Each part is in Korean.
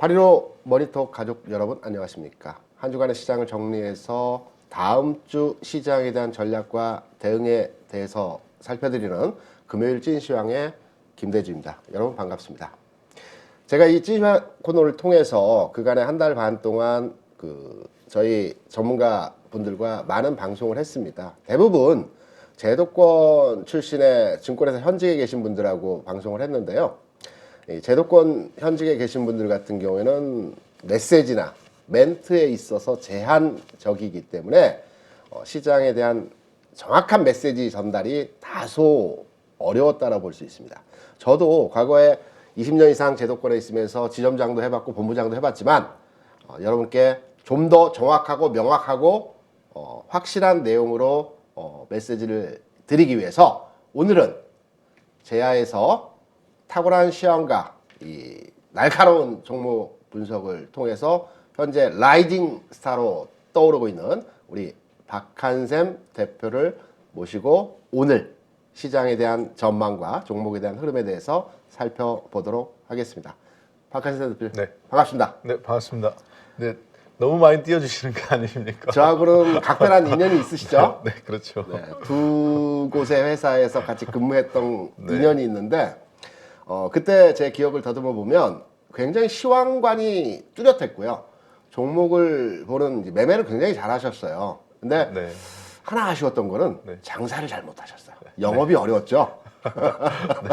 8.15 머니톡 가족 여러분 안녕하십니까. 한 주간의 시장을 정리해서 다음 주 시장에 대한 전략과 대응에 대해서 살펴드리는 금요일 찐시황의 김대주입니다. 여러분 반갑습니다. 제가 이 찐시황 코너를 통해서 그간의 한 달 반 동안 저희 전문가 분들과 많은 방송을 했습니다. 대부분 제도권 출신의 증권회사 현직에 계신 분들하고 방송을 했는데요. 제도권 현직에 계신 분들 같은 경우에는 메시지나 멘트에 있어서 제한적이기 때문에 시장에 대한 정확한 메시지 전달이 다소 어려웠다라고 볼 수 있습니다. 저도 과거에 20년 이상 제도권에 있으면서 지점장도 해봤고 본부장도 해봤지만 여러분께 좀 더 정확하고 명확하고 확실한 내용으로 메시지를 드리기 위해서 오늘은 제야에서 탁월한 시황과 이 날카로운 종목 분석을 통해서 현재 라이징 스타로 떠오르고 있는 우리 박한샘 대표를 모시고 오늘 시장에 대한 전망과 종목에 대한 흐름에 대해서 살펴보도록 하겠습니다. 박한샘 대표, 네. 반갑습니다. 네, 반갑습니다. 네, 너무 많이 띄워주시는 거 아닙니까? 저하고는 각별한 인연이 있으시죠? 네, 그렇죠. 네, 두 곳의 회사에서 같이 근무했던 네. 인연이 있는데 그때 제 기억을 더듬어 보면 굉장히 시황관이 뚜렷했고요. 종목을 보는 이제 매매를 굉장히 잘하셨어요. 근데 네. 하나 아쉬웠던 거는 네. 장사를 잘 못하셨어요. 영업이 어려웠죠.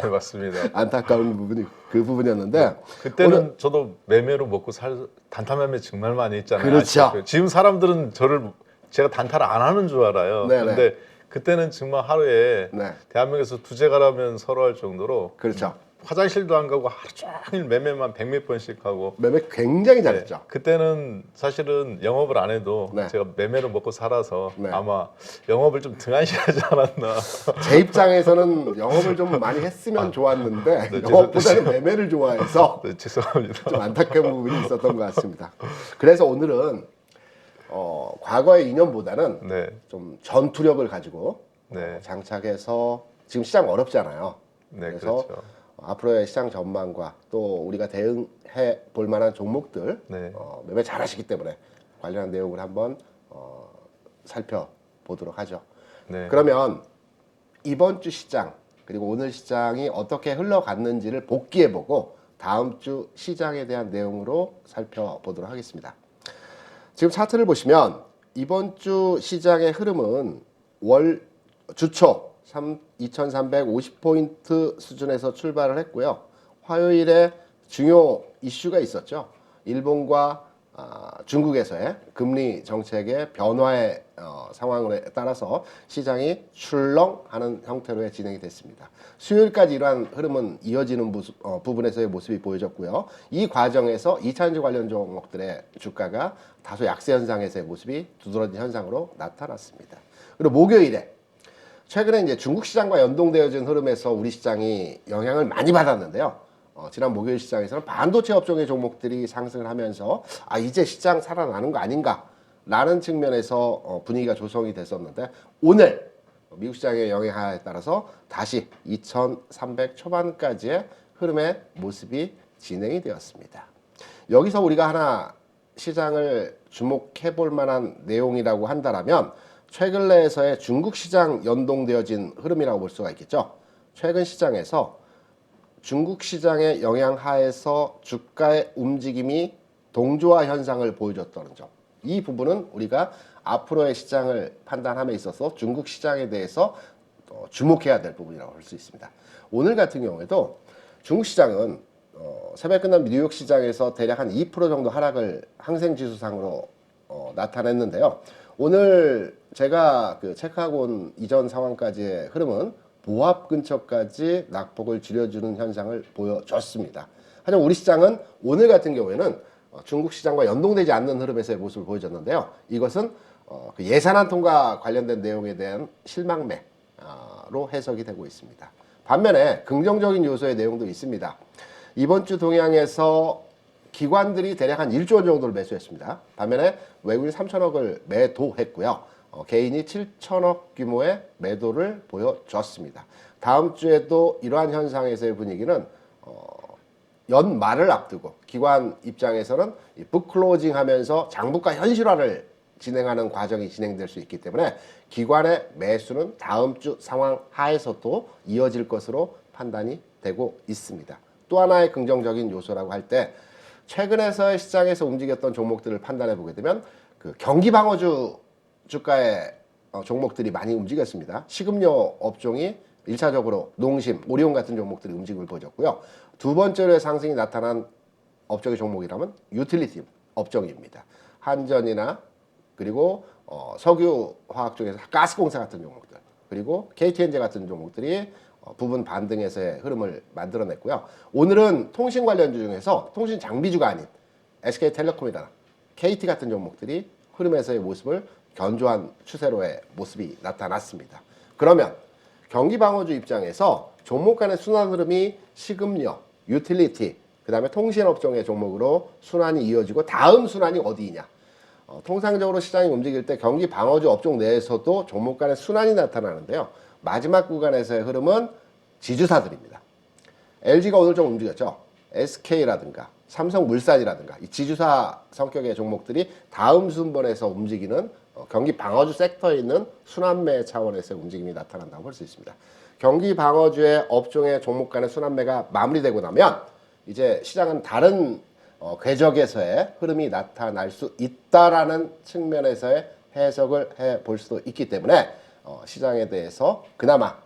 네, 맞습니다. 안타까운 부분이 그 부분이었는데 그때는 저도 매매로 먹고 단타 매매 정말 많이 했잖아요. 그렇죠. 아시다시피. 지금 사람들은 제가 단타를 안 하는 줄 알아요. 네네. 근데 그때는 정말 하루에 네. 대한민국에서 두세 가라면 서로 할 정도로 그렇죠. 화장실도 안 가고 하루 종일 매매만 100몇 번씩 하고 매매 굉장히 잘했죠. 네, 그때는 사실은 영업을 안 해도 네. 제가 매매로 먹고 살아서 네. 아마 영업을 좀 등한시하지 않았나. 제 입장에서는 영업을 좀 많이 했으면 좋았는데 네, 영업보다는 매매를 좋아해서 네, 죄송합니다. 좀 안타까운 부분이 있었던 것 같습니다. 그래서 오늘은 과거의 인연보다는 네, 좀 전투력을 가지고 네, 장착해서 지금 시장 어렵잖아요. 네, 그래서 그렇죠. 앞으로의 시장 전망과 또 우리가 대응해 볼 만한 종목들 네, 매매 잘하시기 때문에 관련한 내용을 한번 살펴보도록 하죠. 네, 그러면 이번 주 시장 그리고 오늘 시장이 어떻게 흘러갔는지를 복기해보고 다음 주 시장에 대한 내용으로 살펴보도록 하겠습니다. 지금 차트를 보시면 이번 주 시장의 흐름은 주초 2350포인트 수준에서 출발을 했고요. 화요일에 중요 이슈가 있었죠. 일본과 중국에서의 금리 정책의 변화의 상황에 따라서 시장이 출렁하는 형태로 진행이 됐습니다. 수요일까지 이러한 흐름은 이어지는 부분에서의 모습이 보여졌고요. 이 과정에서 2차전지 관련 종목들의 주가가 다소 약세 현상에서의 모습이 두드러진 현상으로 나타났습니다. 그리고 목요일에 최근에 이제 중국 시장과 연동되어진 흐름에서 우리 시장이 영향을 많이 받았는데요. 지난 목요일 시장에서는 반도체 업종의 종목들이 상승을 하면서 이제 시장 살아나는 거 아닌가라는 측면에서 분위기가 조성이 됐었는데 오늘 미국 시장의 영향에 따라서 다시 2300 초반까지의 흐름의 모습이 진행이 되었습니다. 여기서 우리가 하나 시장을 주목해 볼 만한 내용이라고 한다면 최근 내에서의 중국 시장 연동되어진 흐름이라고 볼 수가 있겠죠. 최근 시장에서 중국 시장의 영향 하에서 주가의 움직임이 동조화 현상을 보여줬다는 점. 이 부분은 우리가 앞으로의 시장을 판단함에 있어서 중국 시장에 대해서 주목해야 될 부분이라고 할 수 있습니다. 오늘 같은 경우에도 중국 시장은 새벽 끝난 뉴욕 시장에서 대략 한 2% 정도 하락을 항생지수상으로 나타냈는데요. 오늘 제가 체크하고 온 이전 상황까지의 흐름은 보합 근처까지 낙폭을 줄여주는 현상을 보여줬습니다. 하지만 우리 시장은 오늘 같은 경우에는 중국 시장과 연동되지 않는 흐름에서의 모습을 보여줬는데요. 이것은 예산안 통과 관련된 내용에 대한 실망매로 해석이 되고 있습니다. 반면에 긍정적인 요소의 내용도 있습니다. 이번 주 동향에서 기관들이 대략 한 1조 원 정도를 매수했습니다. 반면에 외국인 3천억을 매도했고요. 개인이 7천억 규모의 매도를 보여줬습니다. 다음 주에도 이러한 현상에서의 분위기는 연말을 앞두고 기관 입장에서는 북클로징 하면서 장부가 현실화를 진행하는 과정이 진행될 수 있기 때문에 기관의 매수는 다음 주 상황 하에서도 이어질 것으로 판단이 되고 있습니다. 또 하나의 긍정적인 요소라고 할 때 최근에서의 시장에서 움직였던 종목들을 판단해 보게 되면 그 경기 방어주 주가의 종목들이 많이 움직였습니다. 식음료 업종이 1차적으로 농심, 오리온 같은 종목들이 움직임을 보였고요. 두 번째로 상승이 나타난 업종의 종목이라면 유틸리티 업종입니다. 한전이나 그리고 석유 화학 쪽에서 가스공사 같은 종목들, 그리고 KTNG 같은 종목들이 부분 반등에서의 흐름을 만들어냈고요. 오늘은 통신 관련주 중에서 통신 장비주가 아닌 SK텔레콤이나 KT 같은 종목들이 흐름에서의 모습을 견조한 추세로의 모습이 나타났습니다. 그러면 경기 방어주 입장에서 종목 간의 순환 흐름이 식음료, 유틸리티, 그 다음에 통신업종의 종목으로 순환이 이어지고 다음 순환이 어디이냐? 통상적으로 시장이 움직일 때 경기 방어주 업종 내에서도 종목 간의 순환이 나타나는데요. 마지막 구간에서의 흐름은 지주사들입니다. LG가 오늘 좀 움직였죠. SK라든가 삼성물산이라든가 이 지주사 성격의 종목들이 다음 순번에서 움직이는 경기 방어주 섹터에 있는 순환매 차원에서의 움직임이 나타난다고 볼 수 있습니다. 경기 방어주의 업종의 종목 간의 순환매가 마무리되고 나면 이제 시장은 다른 궤적에서의 흐름이 나타날 수 있다라는 측면에서의 해석을 해볼 수도 있기 때문에 시장에 대해서 그나마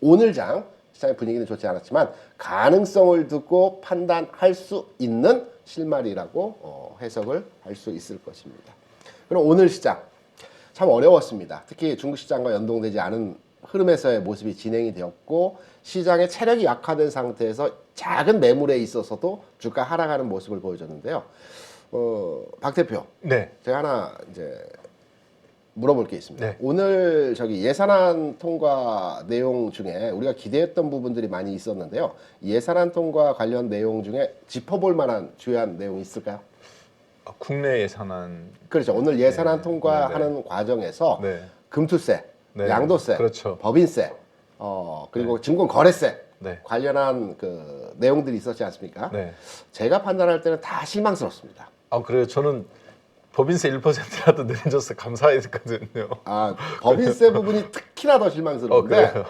오늘장 시장의 분위기는 좋지 않았지만 가능성을 두고 판단할 수 있는 실마리라고 해석을 할 수 있을 것입니다. 그럼 오늘 시장 참 어려웠습니다. 특히 중국 시장과 연동되지 않은 흐름에서의 모습이 진행이 되었고 시장의 체력이 약화된 상태에서 작은 매물에 있어서도 주가 하락하는 모습을 보여줬는데요. 박 대표, 네. 제가 하나 이제 물어볼 게 있습니다. 네. 오늘 저기 예산안 통과 내용 중에 우리가 기대했던 부분들이 많이 있었는데요. 예산안 통과 관련 내용 중에 짚어볼 만한 주요한 내용이 있을까요? 국내 예산안. 그렇죠. 오늘 예산안 네. 통과하는 네. 과정에서 네. 금투세, 네. 양도세, 그렇죠. 법인세, 그리고 증권거래세 네. 관련한 그 내용들이 있었지 않습니까? 네. 제가 판단할 때는 다 실망스럽습니다. 그래요. 저는 법인세 1%라도 내려줘서 감사했거든요. 법인세 부분이 특히나 더 실망스러운데 그래요.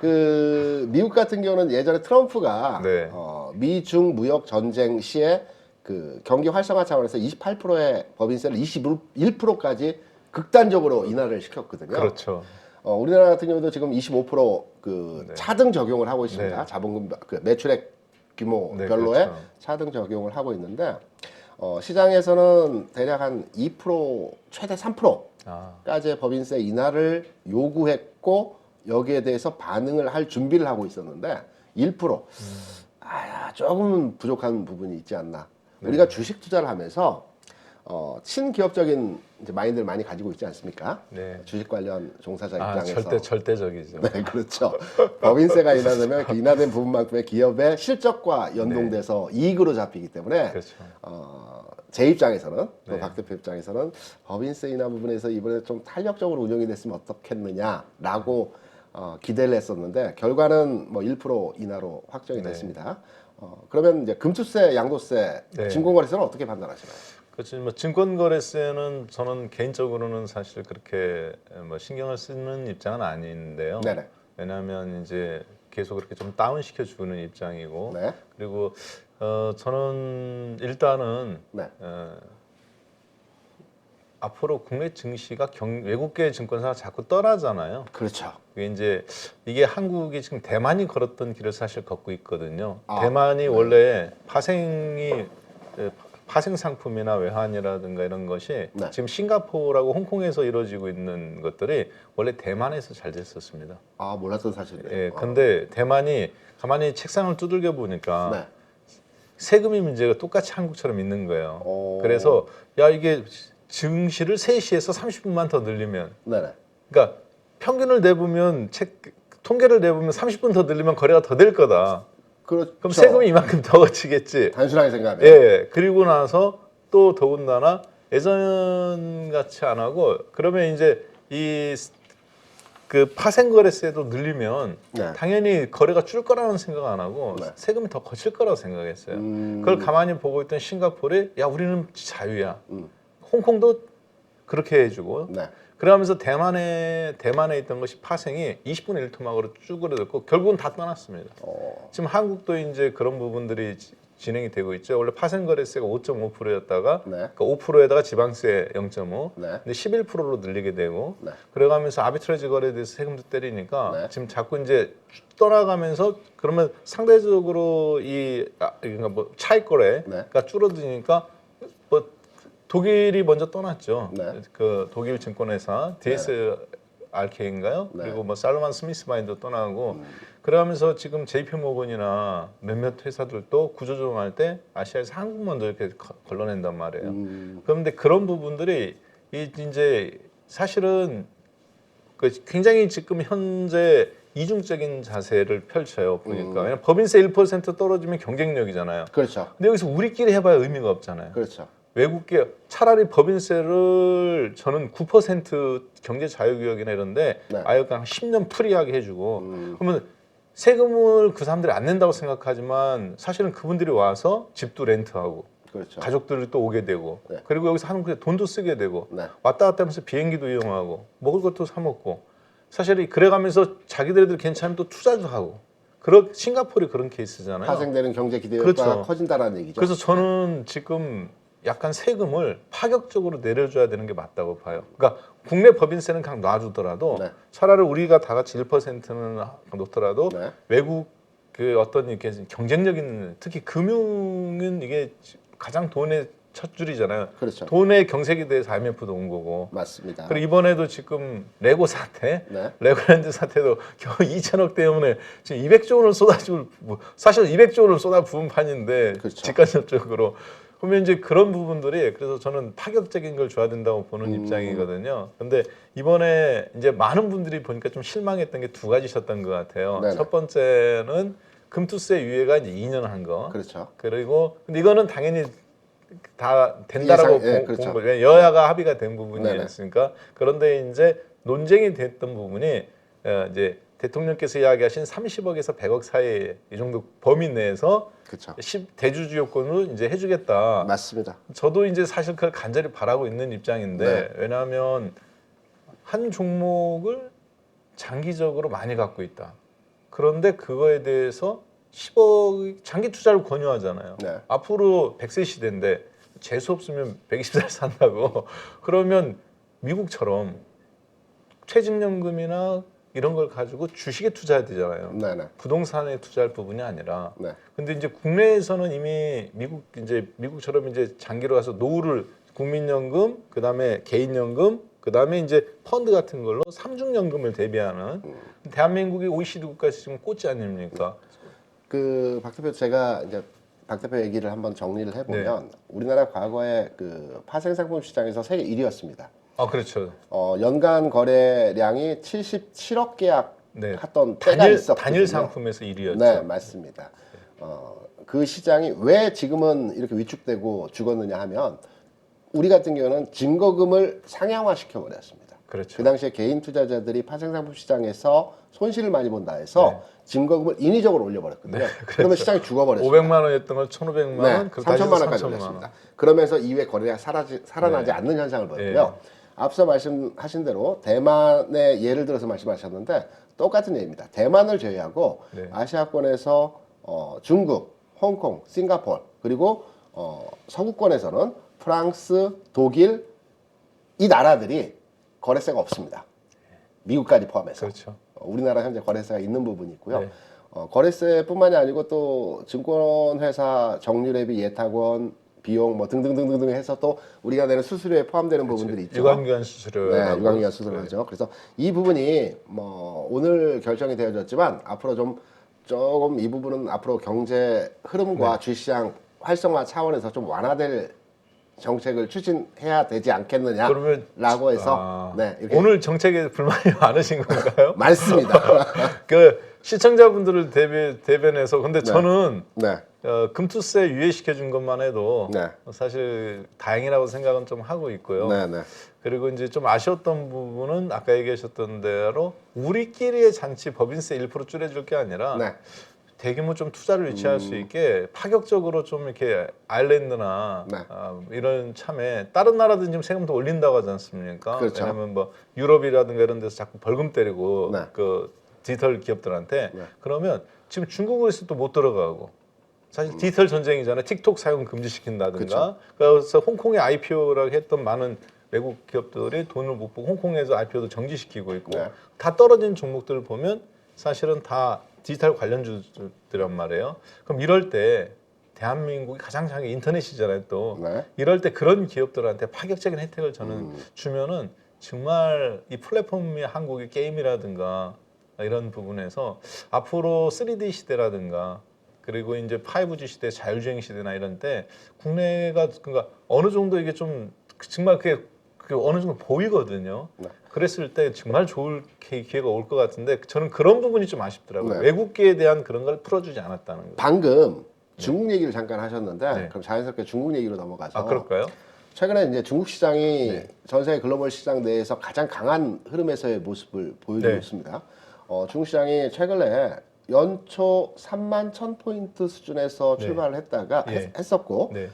그 미국 같은 경우는 예전에 트럼프가 네. 미중 무역 전쟁 시에 그 경기 활성화 차원에서 28%의 법인세를 21%까지 극단적으로 인하를 시켰거든요. 그렇죠. 우리나라 같은 경우도 지금 25%그 네. 차등 적용을 하고 있습니다. 네. 자본금 그 매출액 규모 네, 별로의 그렇죠. 차등 적용을 하고 있는데 시장에서는 대략 한 2% 최대 3%까지의 법인세 인하를 요구했고 여기에 대해서 반응을 할 준비를 하고 있었는데 1% 조금은 부족한 부분이 있지 않나. 네. 우리가 주식 투자를 하면서 친기업적인 이제 마인드를 많이 가지고 있지 않습니까? 네. 주식 관련 종사자 입장에서 절대적이죠. 네, 그렇죠. 법인세가 인하되면 그 인하된 부분만큼의 기업의 실적과 연동돼서 이익으로 잡히기 때문에 그렇죠. 제 입장에서는 또 네. 박 대표 입장에서는 법인세 인하 부분에서 이번에 좀 탄력적으로 운영이 됐으면 어떻겠느냐라고 기대를 했었는데 결과는 뭐 1% 인하로 확정이 네. 됐습니다. 그러면 이제 금투세, 양도세, 네. 증권거래세는 어떻게 판단하시나요? 그렇지. 뭐 증권거래세는 저는 개인적으로는 사실 그렇게 뭐 신경을 쓰는 입장은 아닌데요. 네네. 왜냐하면 이제 계속 그렇게 좀 다운 시켜주는 입장이고, 네. 그리고 저는 일단은 네. 앞으로 국내 증시가 외국계 증권사가 자꾸 떠나잖아요. 그렇죠. 이게 한국이 지금 대만이 걸었던 길을 사실 걷고 있거든요. 대만이 네. 원래 파생 상품이나 외환이라든가 이런 것이 네. 지금 싱가포르하고 홍콩에서 이루어지고 있는 것들이 원래 대만에서 잘 됐었습니다. 몰랐던 사실이네요. 예, 근데 대만이 가만히 책상을 두들겨 보니까 네. 세금이 문제가 똑같이 한국처럼 있는 거예요. 그래서 이게 증시를 3시에서 30분만 더 늘리면, 네네. 그러니까 평균을 내보면 통계를 내보면 30분 더 늘리면 거래가 더 될 거다. 그렇죠. 그럼 세금이 이만큼 더 거치겠지. 단순하게 생각하면. 예. 그리고 나서 또 더군다나 예전 같이 안 하고 그러면 이제 이 그 파생 거래세도 늘리면 네. 당연히 거래가 줄 거라는 생각 안 하고 네. 세금이 더 거칠 거라고 생각했어요. 그걸 가만히 보고 있던 싱가포르이 야 우리는 자유야. 홍콩도 그렇게 해주고 네. 그러면서 대만에 있던 것이 파생이 20분의 1토막으로 쭈그러들고 결국은 다 떠났습니다. 지금 한국도 이제 그런 부분들이 진행이 되고 있죠. 원래 파생 거래세가 5.5%였다가 네. 그 5%에다가 지방세 0.5, 네. 근데 11%로 늘리게 되고 네. 그래가면서 아비트라지 거래에 대해서 세금도 때리니까 네. 지금 자꾸 이제 떠나가면서 그러면 상대적으로 그러니까 뭐 차익 거래가 줄어드니까 뭐 독일이 먼저 떠났죠. 네. 그 독일 증권회사 DSRK인가요? 네. 그리고 뭐 살로만 스미스마인도 떠나고 그러면서 지금 JP 모건이나 몇몇 회사들도 구조조정할 때 아시아에서 한국만 더 이렇게 걸러낸단 말이에요. 그런데 그런 부분들이 이제 사실은 그 굉장히 지금 현재 이중적인 자세를 펼쳐요. 보니까 왜냐면 법인세 1% 떨어지면 경쟁력이잖아요. 그렇죠. 근데 여기서 우리끼리 해봐야 의미가 없잖아요. 그렇죠. 외국계 차라리 법인세를 저는 9% 경제 자유구역이나 이런데 네. 아예 그냥 10년 프리하게 해주고 그러면 세금을 그 사람들이 안 낸다고 생각하지만 사실은 그분들이 와서 집도 렌트하고 그렇죠. 가족들이 또 오게 되고 네. 그리고 여기서 한국에 돈도 쓰게 되고 네. 왔다 갔다 하면서 비행기도 이용하고 먹을 것도 사 먹고 사실 그래가면서 자기들애들 괜찮으면 또 투자도 하고 싱가포르이 그런 케이스잖아요. 파생되는 경제 기대가 그렇죠. 커진다라는 얘기죠. 그래서 저는 지금 약간 세금을 파격적으로 내려줘야 되는 게 맞다고 봐요. 그러니까 국내 법인세는 그냥 놔주더라도 네. 차라리 우리가 다 같이 1%는 놓더라도 네. 외국 그 어떤 이렇게 경쟁력인 특히 금융은 이게 가장 돈의 첫 줄이잖아요. 그렇죠. 돈의 경색에 대해서 IMF도 온 거고. 맞습니다. 그리고 이번에도 지금 레고 사태, 네. 레고랜드 사태도 겨우 2천억 때문에 지금 200조 원을 쏟아지고 사실 200조 원을 쏟아 부은 판인데 그렇죠. 직간접적으로 그러면 이제 그런 부분들이 그래서 저는 파격적인 걸 줘야 된다고 보는 입장이거든요. 근데 이번에 이제 많은 분들이 보니까 좀 실망했던 게 두 가지셨던 것 같아요. 네네. 첫 번째는 금투세 유예가 이제 2년 한 거. 그렇죠. 그리고 근데 이거는 당연히 다 된다라고 예, 본 그렇죠. 거죠. 여야가 합의가 된 부분이었으니까. 네네. 그런데 이제 논쟁이 됐던 부분이 이제 대통령께서 이야기하신 30억에서 100억 사이 이 정도 범위 내에서 그렇죠. 대주주 요건으로 이제 해주겠다. 맞습니다. 저도 이제 사실 그걸 간절히 바라고 있는 입장인데 네. 왜냐하면 한 종목을 장기적으로 많이 갖고 있다. 그런데 그거에 대해서 10억 장기 투자를 권유하잖아요. 네. 앞으로 100세 시대인데 재수 없으면 120살 산다고. 그러면 미국처럼 퇴직연금이나 이런 걸 가지고 주식에 투자해야 되잖아요. 네네. 부동산에 투자할 부분이 아니라. 네. 근데 이제 국내에서는 이미 미국처럼 이제 장기로 가서 노후를 국민연금, 그다음에 개인연금, 그다음에 이제 펀드 같은 걸로 삼중연금을 대비하는 대한민국이 OECD 국가에서 지금 꼴찌 아닙니까? 그 박 대표 제가 이제 박 대표 얘기를 한번 정리를 해보면 우리나라 과거에 그 파생상품 시장에서 세계 1위였습니다. 아 그렇죠. 연간 거래량이 77억 계약 네. 했던 때가 있었거든요. 단일 상품에서 1위였죠. 네, 맞습니다. 그 시장이 왜 지금은 이렇게 위축되고 죽었느냐 하면 우리 같은 경우는 증거금을 상향화시켜 버렸습니다. 그렇죠. 그 당시에 개인 투자자들이 파생상품 시장에서 손실을 많이 본다 해서 증거금을 인위적으로 올려버렸거든요. 그러면 시장이 죽어버렸습니다. 500만 원이었던 걸 1,500만 원, 3천만 원까지 올렸습니다. 그러면서 이후에 거래가 살아나지 않는 현상을 보였고요. 앞서 말씀하신 대로 대만의 예를 들어서 말씀하셨는데 똑같은 예입니다. 대만을 제외하고 아시아권에서 중국, 홍콩, 싱가포르 그리고 서구권에서는 프랑스, 독일 이 나라들이 거래세가 없습니다. 미국까지 포함해서. 그렇죠. 우리나라 현재 거래세가 있는 부분이 있고요. 거래세뿐만이 아니고 또 증권회사 정률회비 예탁원 비용 뭐 등등등등 해서 또 우리가 내는 수수료에 포함되는 부분들이 있죠. 유관기관 수수료. 네, 유관기관 수수료죠. 그래서 이 부분이 뭐 오늘 결정이 되어졌지만 앞으로 조금 이 부분은 앞으로 경제 흐름과 주시장 활성화 차원에서 좀 완화될 정책을 추진해야 되지 않겠느냐라고 해서 이렇게 오늘 정책에 불만이 많으신 건가요? 많습니다. 그 시청자분들을 대변해서 근데 네. 저는 네. 금투세 유예시켜 준 것만 해도 네. 사실 다행이라고 생각은 좀 하고 있고요. 네, 네. 그리고 이제 좀 아쉬웠던 부분은 아까 얘기하셨던 대로 우리끼리의 잔치 법인세 1% 줄여줄 게 아니라 네. 대규모 좀 투자를 유치할 수 있게 파격적으로 좀 이렇게 아일랜드나 네. 이런 참에 다른 나라들은 지금 세금도 올린다고 하지 않습니까? 그렇죠. 왜냐하면 뭐 유럽이라든가 이런 데서 자꾸 벌금 때리고 네. 그 디지털 기업들한테 네. 그러면 지금 중국에서 또 못 들어가고 사실 디지털 전쟁이잖아요. 틱톡 사용 금지시킨다든가. 그쵸. 그래서 홍콩에 IPO라고 했던 많은 외국 기업들이 돈을 못 보고 홍콩에서 IPO도 정지시키고 있고 네. 다 떨어진 종목들을 보면 사실은 다 디지털 관련주들이란 말이에요. 그럼 이럴 때 대한민국이 가장 장의 인터넷이잖아요. 또 네. 이럴 때 그런 기업들한테 파격적인 혜택을 저는 주면은 정말 이 플랫폼이 한국의 게임이라든가 이런 부분에서 앞으로 3D 시대라든가 그리고 이제 5G 시대, 자율주행 시대나 이런 때 국내가 그러니까 어느 정도 이게 좀 정말 그게 어느 정도 보이거든요. 네. 그랬을 때 정말 좋을 기회가 올 것 같은데 저는 그런 부분이 좀 아쉽더라고요. 네. 외국계에 대한 그런 걸 풀어주지 않았다는 거. 방금 중국 얘기를 잠깐 하셨는데 네. 그럼 자연스럽게 중국 얘기로 넘어가서 아 그럴까요? 최근에 이제 중국 시장이 네. 전 세계 글로벌 시장 내에서 가장 강한 흐름에서의 모습을 보여주고 네. 있습니다. 중국 시장이 최근에 연초 3만 1,000포인트 수준에서 네. 출발을 했다가 예. 했었고 네.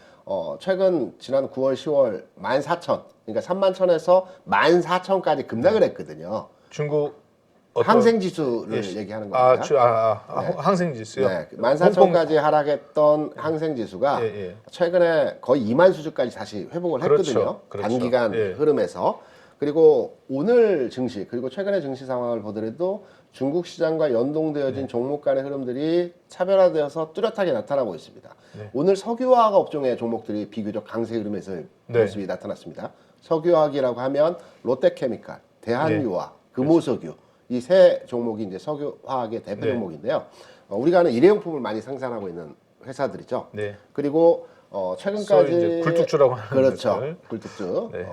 최근 지난 9월, 10월 14,000 그러니까 3만 1,000에서 14,000까지 급락을 했거든요. 중국 어떤 항생 지수를 예. 얘기하는 겁니다. 네. 항생 지수요. 네, 14,000까지 하락했던 항생 지수가 예, 예. 최근에 거의 2만 수준까지 다시 회복을 그렇죠. 했거든요. 그렇죠. 단기간 예. 흐름에서. 그리고 오늘 증시 그리고 최근의 증시 상황을 보더라도 중국 시장과 연동되어진 네. 종목 간의 흐름들이 차별화되어서 뚜렷하게 나타나고 있습니다. 네. 오늘 석유화학 업종의 종목들이 비교적 강세 흐름에서 네. 모습이 나타났습니다. 석유화학이라고 하면 롯데케미칼, 대한유화, 금호석유 이 세 종목이 이제 석유화학의 대표 네. 종목인데요. 우리가 아는 일회용품을 많이 생산하고 있는 회사들이죠. 네. 그리고 소위 최근까지 이제 굴뚝주라고 하는 그렇죠. 것들. 굴뚝주. 네.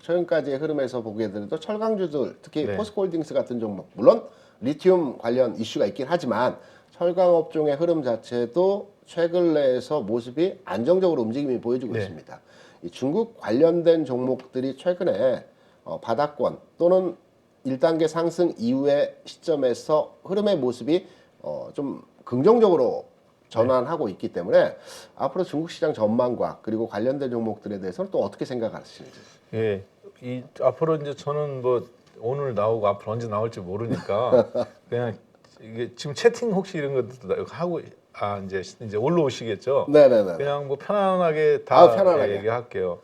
최근까지의 흐름에서 보게 되도 철강주들 특히 네. 포스코홀딩스 같은 종목 물론 리튬 관련 이슈가 있긴 하지만 철강 업종의 흐름 자체도 최근 내에서 모습이 안정적으로 움직임이 보여주고 네. 있습니다. 이 중국 관련된 종목들이 최근에 바닥권 또는 1단계 상승 이후의 시점에서 흐름의 모습이 좀 긍정적으로 전환하고 있기 때문에 앞으로 중국 시장 전망과 그리고 관련된 종목들에 대해서는 또 어떻게 생각하시는지. 예. 이 앞으로 이제 저는 뭐 오늘 나오고 앞으로 언제 나올지 모르니까 그냥 이게 지금 채팅 혹시 이런 것도 하고 이제 올라오시겠죠. 네네네. 그냥 뭐 편안하게 다 편안하게. 얘기할게요.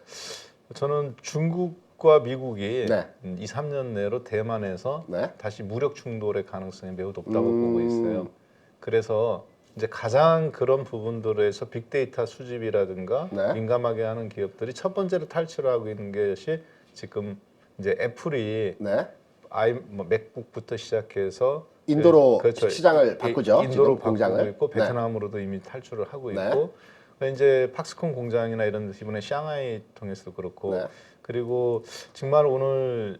저는 중국과 미국이 네. 2, 3년 내로 대만에서 네. 다시 무력 충돌의 가능성이 매우 높다고 보고 있어요. 그래서 이제 가장 그런 부분들에서 빅데이터 수집이라든가 네. 민감하게 하는 기업들이 첫 번째로 탈출을 하고 있는 것이 지금 이제 애플이 네. 맥북부터 시작해서 인도로 그렇죠. 시장을 바꾸죠. 인도로 지금 바꾸고 공장을. 있고 네. 베트남으로도 이미 탈출을 하고 네. 있고 이제 팍스콘 공장이나 이런 데 이번에 샹하이 통해서도 그렇고 네. 그리고 정말 오늘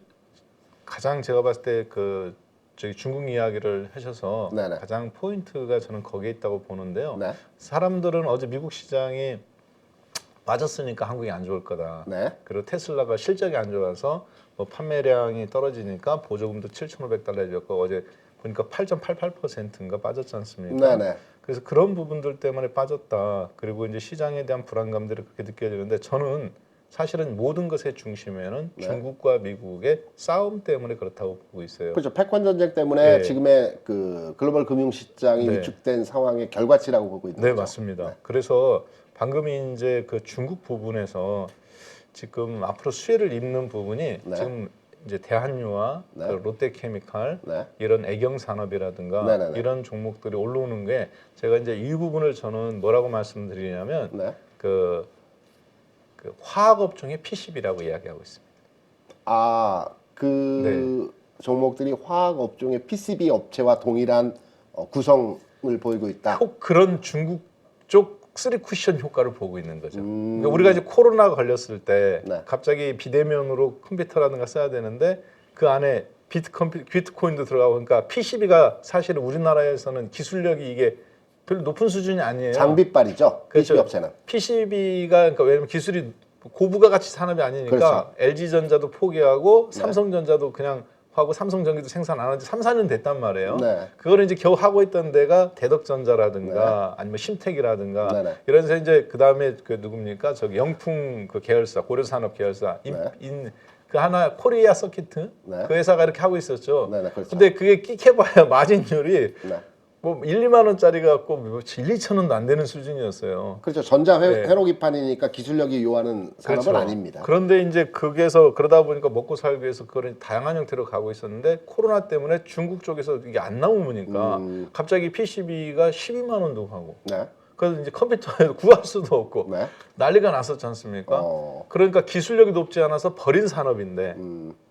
가장 제가 봤을 때 저기 중국 이야기를 하셔서 네네. 가장 포인트가 저는 거기에 있다고 보는데요. 네. 사람들은 어제 미국 시장이 빠졌으니까 한국이 안 좋을 거다. 네. 그리고 테슬라가 실적이 안 좋아서 뭐 판매량이 떨어지니까 보조금도 7,500달러 해줬고 어제 보니까 8.88%인가 빠졌지 않습니까? 네네. 그래서 그런 부분들 때문에 빠졌다. 그리고 이제 시장에 대한 불안감들이 그렇게 느껴지는데 저는 사실은 모든 것의 중심에는 네. 중국과 미국의 싸움 때문에 그렇다고 보고 있어요. 그렇죠. 패권 전쟁 때문에 네. 지금의 그 글로벌 금융 시장이 네. 위축된 상황의 결과치라고 보고 있는 네, 거죠. 맞습니다. 네. 그래서 방금 이제 그 중국 부분에서 지금 앞으로 수혜를 입는 부분이 네. 지금 이제 대한유와 네. 그 롯데케미칼 네. 이런 애경 산업이라든가 네네네. 이런 종목들이 올라오는 게 제가 이제 이 부분을 저는 뭐라고 말씀드리냐면 네. 그 화학 업종의 PCB라고 이야기하고 있습니다. 그 종목들이 화학 업종의 PCB 업체와 동일한 구성을 보이고 있다. 꼭 그런 중국 쪽 3쿠션 효과를 보고 있는 거죠. 음. 그러니까 우리가 이제 코로나 걸렸을 때 네. 갑자기 비대면으로 컴퓨터라든가 써야 되는데 그 안에 비트코인도 들어가고 그러니까 PCB가 사실은 우리나라에서는 기술력이 이게 별로 높은 수준이 아니에요. 장비빨이죠. PCB 업체는. PCB가 그러니까 왜냐면 기술이 고부가 가치 산업이 아니니까 그렇죠. LG전자도 포기하고 네. 삼성전자도 그냥 하고 삼성전기도 생산 안 한 지 3, 4년 됐단 말이에요. 네. 그거를 이제 겨우 하고 있던 데가 대덕전자라든가 아니면 심텍이라든가 네, 네. 이런서 이제 그다음에 그 누굽니까? 저기 영풍 그 계열사, 고려산업 계열사 그 하나 코리아 서키트 네. 그 회사가 이렇게 하고 있었죠. 네, 네, 그렇죠. 근데 그게 끽해봐야 마진율이 네. 뭐 1, 2만 원짜리 갖고 뭐 1, 2천 원도 안 되는 수준이었어요. 그렇죠. 전자 네. 회로기판이니까 기술력이 요하는 산업은 그렇죠. 아닙니다. 그런데 이제 거기에서 그러다 보니까 먹고 살기 위해서 그런 다양한 형태로 가고 있었는데 코로나 때문에 중국 쪽에서 이게 안 나오니까 갑자기 PCB가 12만 원도 하고 네. 그래서 이제 컴퓨터에서 구할 수도 없고 네. 난리가 났었지 않습니까? 그러니까 기술력이 높지 않아서 버린 산업인데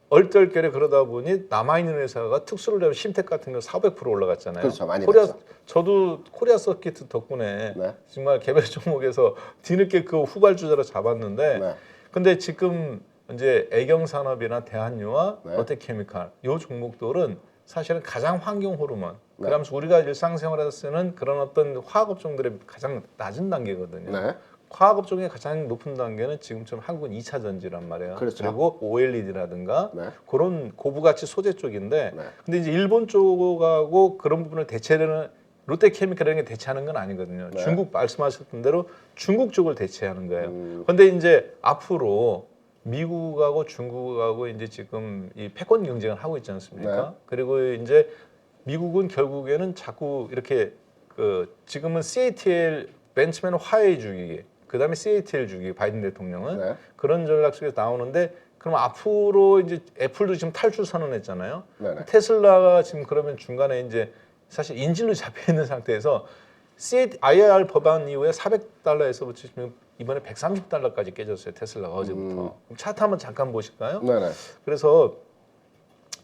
얼떨결에 그러다 보니 남아있는 회사가 특수를 내면 심텍 같은 거 400% 올라갔잖아요. 그렇죠. 많이 코리아, 갔죠. 저도 코리아 서키트 덕분에 네. 정말 개별 종목에서 뒤늦게 그 후발주자로 잡았는데 네. 근데 지금 이제 애경 산업이나 대한유와 네. 롯데케미칼 요 종목들은 사실은 가장 환경 호르몬 네. 그러면서 우리가 일상생활에서 쓰는 그런 어떤 화학 업종들의 가장 낮은 단계거든요. 네. 화학 업종의 가장 높은 단계는 지금처럼 한국은 2차 전지란 말이에요. 그렇죠. 그리고 OLED라든가 네. 그런 고부가치 소재 쪽인데 네. 근데 이제 일본 쪽하고 그런 부분을 대체하는 롯데케미칼이라는 게 대체하는 건 아니거든요. 네. 중국 말씀하셨던 대로 중국 쪽을 대체하는 거예요. 그런데 이제 앞으로 미국하고 중국하고 이제 지금 이 패권 경쟁을 하고 있지 않습니까? 네. 그리고 이제 미국은 결국에는 자꾸 이렇게 그 지금은 CATL 벤츠맨 화웨이 주기, 그다음에 CATL 주기 바이든 대통령은 네. 그런 전략 속에서 나오는데 그럼 앞으로 이제 애플도 지금 탈출 선언했잖아요. 네네. 테슬라가 지금 그러면 중간에 이제 사실 인질로 잡혀 있는 상태에서 IR 법안 이후에 $400에서부터 지금 이번에 $130까지 깨졌어요. 테슬라가 어제부터. 그럼 차트 한번 잠깐 보실까요? 네네. 그래서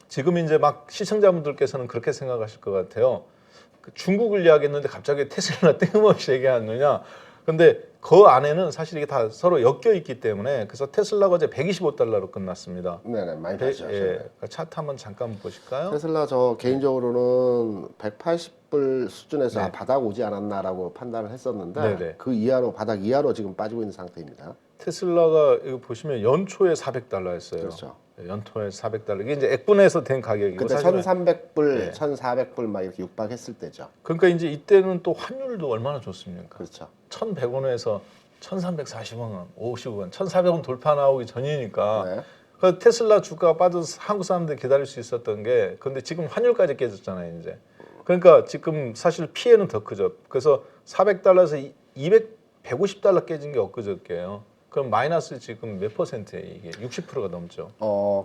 지금 이제 막 시청자분들께서는 그렇게 생각하실 것 같아요. 그 중국을 이야기했는데 갑자기 테슬라 뜬금없이 얘기하느냐. 근데 그 안에는 사실 이게 다 서로 엮여 있기 때문에 그래서 테슬라가 어제 $125로 끝났습니다. 네네. 많이 봤죠. 예, 그러니까 차트 한번 잠깐 보실까요? 테슬라 저 개인적으로는 180불 수준에서 네. 바닥 오지 않았나라고 판단을 했었는데 네네. 그 이하로 바닥 이하로 지금 빠지고 있는 상태입니다. 테슬라가 이거 보시면 연초에 $400였어요. 그렇죠. 연초에 $400. 이게 이제 액분에서 된 가격이고 그때 사실은 1,300불, 네. 1,400불 막 이렇게 육박했을 때죠. 그러니까 이제 이때는 또 환율도 얼마나 좋습니까? 그렇죠. 1,100원에서 1,340원, 50원, 1,400원 돌파 나오기 전이니까 네. 그 테슬라 주가가 빠져서 한국 사람들이 기다릴 수 있었던 게 근데 지금 환율까지 깨졌잖아요, 이제. 그러니까 지금 사실 피해는 더 크죠. 그래서 $400에서 150달러 깨진 게 엊그저께요. 그럼 마이너스 지금 몇 %예요? 이게 60%가 넘죠.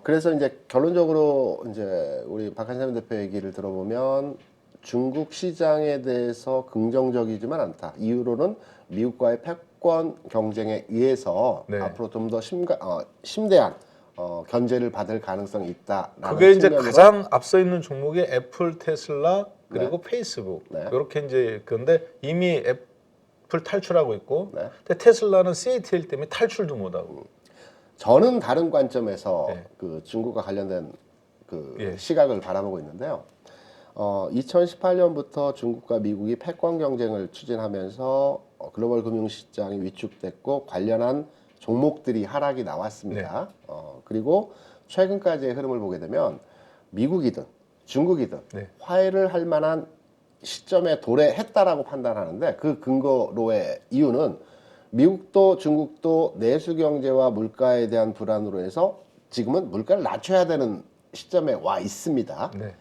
그래서 이제 결론적으로 이제 우리 박한삼 대표 얘기를 들어보면 중국 시장에 대해서 긍정적이지만 않다. 이유로는 미국과의 패권 경쟁에 의해서 네. 앞으로 좀 더 심대한 견제를 받을 가능성이 있다라는 그게 이제 측면으로 가장 앞서 있는 종목이 애플, 테슬라 그리고 페이스북 네. 이렇게 이제 그런데 이미 애플 탈출하고 있고, 네. 근데 테슬라는 CATL 때문에 탈출도 못하고. 저는 다른 관점에서 네. 그 중국과 관련된 그 예. 시각을 바라보고 있는데요. 2018년부터 중국과 미국이 패권 경쟁을 추진하면서 글로벌 금융시장이 위축됐고 관련한 종목들이 하락이 나왔습니다. 그리고 최근까지의 흐름을 보게 되면 미국이든 중국이든 네. 화해를 할 만한 시점에 도래했다라고 판단하는데 그 근거로의 이유는 미국도 중국도 내수 경제와 물가에 대한 불안으로 해서 지금은 물가를 낮춰야 되는 시점에 와 있습니다. 네.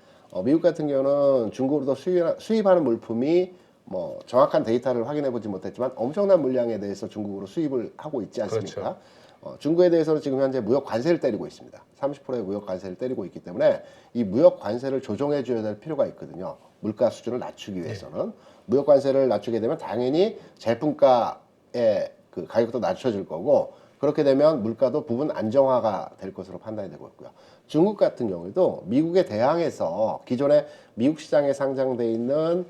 미국 같은 경우는 중국으로부터 수입하는 물품이 뭐 정확한 데이터를 확인해 보지 못했지만 엄청난 물량에 대해서 중국으로 수입을 하고 있지 않습니까? 그렇죠. 중국에 대해서는 지금 현재 무역 관세를 때리고 있습니다. 30%의 무역 관세를 때리고 있기 때문에 이 무역 관세를 조정해 줘야 될 필요가 있거든요. 물가 수준을 낮추기 위해서는 무역 관세를 낮추게 되면 당연히 제품가의 그 가격도 낮춰질 거고 그렇게 되면 물가도 부분 안정화가 될 것으로 판단이 되고 있고요. 중국 같은 경우에도 미국에 대항해서 기존에 미국 시장에 상장돼 있는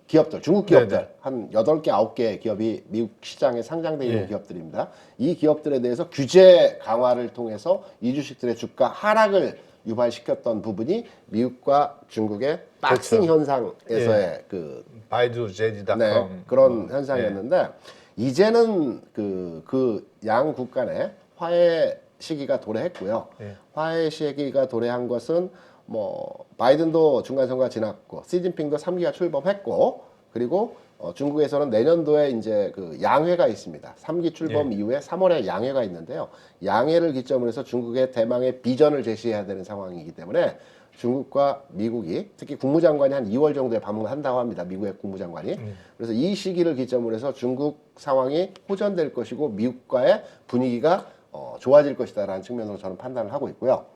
기업들, 중국 기업들 네네. 한 8개, 9개 기업이 미국 시장에 상장돼 있는 예. 기업들입니다. 이 기업들에 대해서 규제 강화를 통해서 이 주식들의 주가 하락을 유발시켰던 부분이 미국과 중국의 박싱 그렇죠. 현상에서의 그 바이두, 제디닷컴 네, 그런 뭐, 현상이었는데 이제는 그 양 국간 의 화해 시기가 도래했고요. 예. 화해 시기가 도래한 것은 뭐 바이든도 중간 선거가 지났고 시진핑도 3기가 출범했고 그리고 중국에서는 내년도에 이제 그 양회가 있습니다. 3기 출범 이후에 3월에 양회가 있는데요. 양회를 기점으로 해서 중국의 대망의 비전을 제시해야 되는 상황이기 때문에 중국과 미국이 특히 국무장관이 한 2월 정도에 방문한다고 합니다. 미국의 국무장관이. 그래서 이 시기를 기점으로 해서 중국 상황이 호전될 것이고 미국과의 분위기가 좋아질 것이다라는 측면으로 저는 판단을 하고 있고요.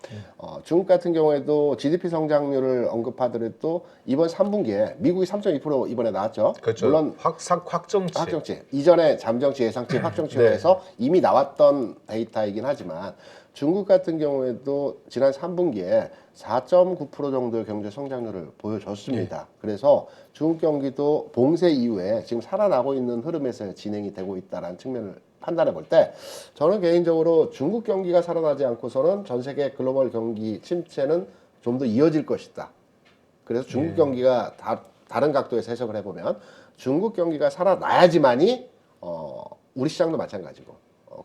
중국 같은 경우에도 GDP 성장률을 언급하더라도 이번 3분기에 미국이 3.2% 이번에 나왔죠. 그렇죠. 물론 확정치. 확정치 이전에 잠정치 예상치 확정치로 네. 해서 이미 나왔던 데이터이긴 하지만 중국 같은 경우에도 지난 3분기에 4.9% 정도의 경제 성장률을 보여줬습니다. 그래서 중국 경기도 봉쇄 이후에 지금 살아나고 있는 흐름에서 진행이 되고 있다는 측면을 판단해 볼 때 저는 개인적으로 중국 경기가 살아나지 않고서는 전 세계 글로벌 경기 침체는 좀 더 이어질 것이다. 그래서 중국 경기가 다른 각도에서 해석을 해보면 중국 경기가 살아나야지만이 우리 시장도 마찬가지고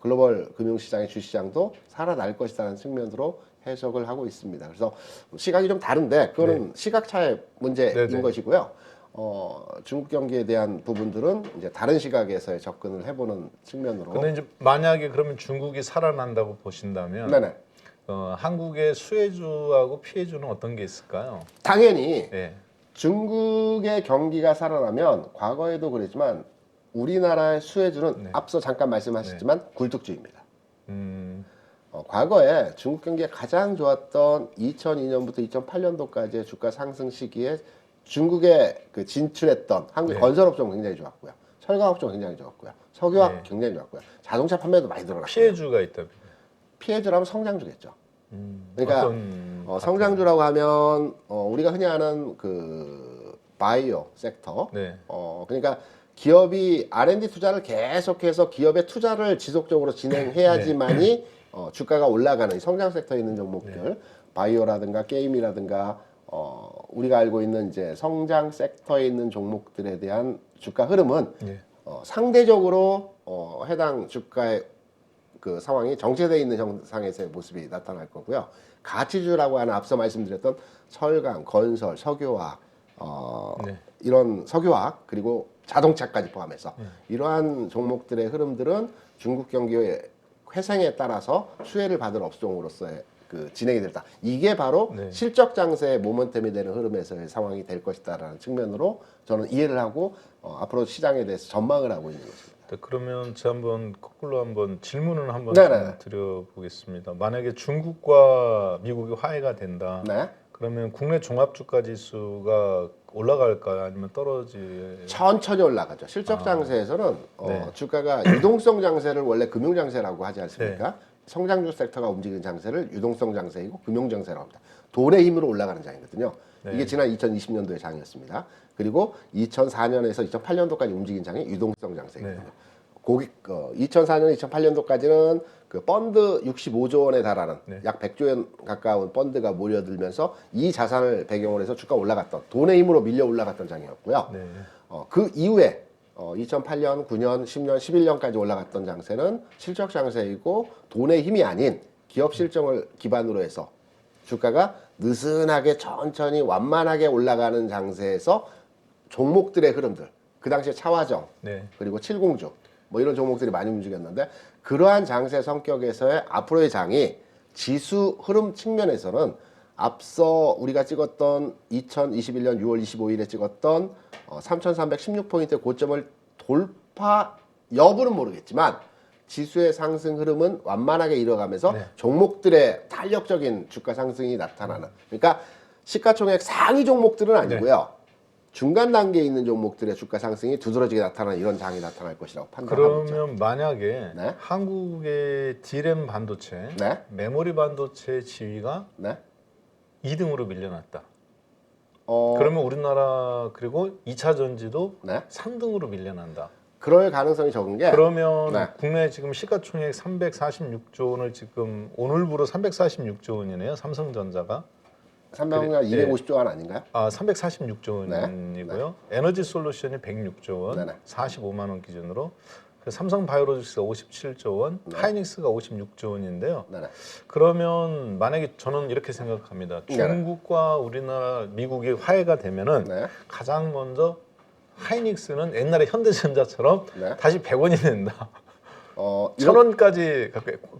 글로벌 금융시장의 주시장도 살아날 것이라는 측면으로 해석을 하고 있습니다. 그래서 시각이 좀 다른데 그거는 시각차의 문제인 네네. 것이고요. 중국 경기에 대한 부분들은 이제 다른 시각에서의 접근을 해보는 측면으로. 근데 이제 만약에 그러면 중국이 살아난다고 보신다면 네네. 한국의 수혜주하고 피해주는 어떤 게 있을까요? 당연히 예. 중국의 경기가 살아나면 과거에도 그랬지만 우리나라의 수혜주는 앞서 잠깐 말씀하셨지만 굴뚝주입니다. 과거에 중국 경기가 가장 좋았던 2002년부터 2008년도까지의 주가 상승 시기에 중국에 그 진출했던 한국의 건설업종 굉장히 좋았고요. 철강업종 굉장히 좋았고요. 석유화학 굉장히 좋았고요. 자동차 판매도 많이 들어갔고요. 피해주가 있다면 피해주라면 성장주겠죠. 그러니까 어떤 성장주라고 하면 우리가 흔히 아는 그 바이오 섹터. 네. 그러니까 기업이 R&D 투자를 계속해서 기업의 투자를 지속적으로 진행해야지만이 주가가 올라가는 이 성장 섹터에 있는 종목들, 바이오라든가 게임이라든가 우리가 알고 있는 이제 성장 섹터에 있는 종목들에 대한 주가 흐름은 상대적으로 해당 주가의 그 상황이 정체되어 있는 형상에서의 모습이 나타날 거고요. 가치주라고 하는 앞서 말씀드렸던 철강, 건설, 석유화학, 이런 석유화학 그리고 자동차까지 포함해서 이러한 종목들의 흐름들은 중국 경기의 회생에 따라서 수혜를 받을 업종으로서의 그 진행이 됐다. 이게 바로 실적 장세의 모멘텀이 되는 흐름에서의 상황이 될 것이다라는 측면으로 저는 이해를 하고 앞으로 시장에 대해서 전망을 하고 있는 것입니다. 네, 그러면 제가 한번 거꾸로 한번 질문을 한번 좀 드려보겠습니다. 만약에 중국과 미국이 화해가 된다. 네. 그러면 국내 종합주가지수가 올라갈까요? 아니면 천천히 올라가죠. 실적 장세에서는 주가가 유동성 장세를 원래 금융 장세라고 하지 않습니까? 성장주 섹터가 움직이는 장세를 유동성 장세이고 금융 장세라고 합니다. 돈의 힘으로 올라가는 장이거든요. 이게 지난 2020년도의 장이었습니다. 그리고 2004년에서 2008년도까지 움직인 장이 유동성 장세거든요. 2004년, 2008년도까지는 그 펀드 65조 원에 달하는 약 100조 원 가까운 펀드가 몰려들면서 이 자산을 배경으로 해서 주가 올라갔던 돈의 힘으로 밀려 올라갔던 장이었고요. 그 이후에 2008년, 9년, 10년, 11년까지 올라갔던 장세는 실적 장세이고 돈의 힘이 아닌 기업 실적을 기반으로 해서 주가가 느슨하게 천천히 완만하게 올라가는 장세에서 종목들의 흐름들 그 당시에 차화정 그리고 칠공주 뭐 이런 종목들이 많이 움직였는데 그러한 장세 성격에서의 앞으로의 장이 지수 흐름 측면에서는 앞서 우리가 찍었던 2021년 6월 25일에 찍었던 3,316포인트 고점을 돌파 여부는 모르겠지만 지수의 상승 흐름은 완만하게 이뤄가면서 종목들의 탄력적인 주가 상승이 나타나는 그러니까 시가총액 상위 종목들은 아니고요. 중간 단계에 있는 종목들의 주가 상승이 두드러지게 나타나는 이런 장이 나타날 것이라고 판단하고 있죠. 그러면 만약에 한국의 D램 반도체, 메모리 반도체 지위가 2등으로 밀려났다. 그러면 우리나라 그리고 2차 전지도 네. 3등으로 밀려난다. 그럴 가능성이 적은 게 그러면 네. 국내 지금 시가총액 346조 원을 지금 오늘부로 346조 원이네요. 삼성전자가. 삼성은 그래, 250조 원 아닌가요? 346조 네. 원이고요. 에너지 솔루션이 106조 원, 네네. 45만 원 기준으로. 그 삼성 바이오로직스가 57조 원, 네. 하이닉스가 56조 원인데요. 네네. 그러면 만약에 저는 이렇게 생각합니다. 네네. 중국과 우리나라, 미국이 화해가 되면은 네. 가장 먼저 하이닉스는 옛날에 현대전자처럼 네. 다시 100원이 된다. 이런- 1,000원까지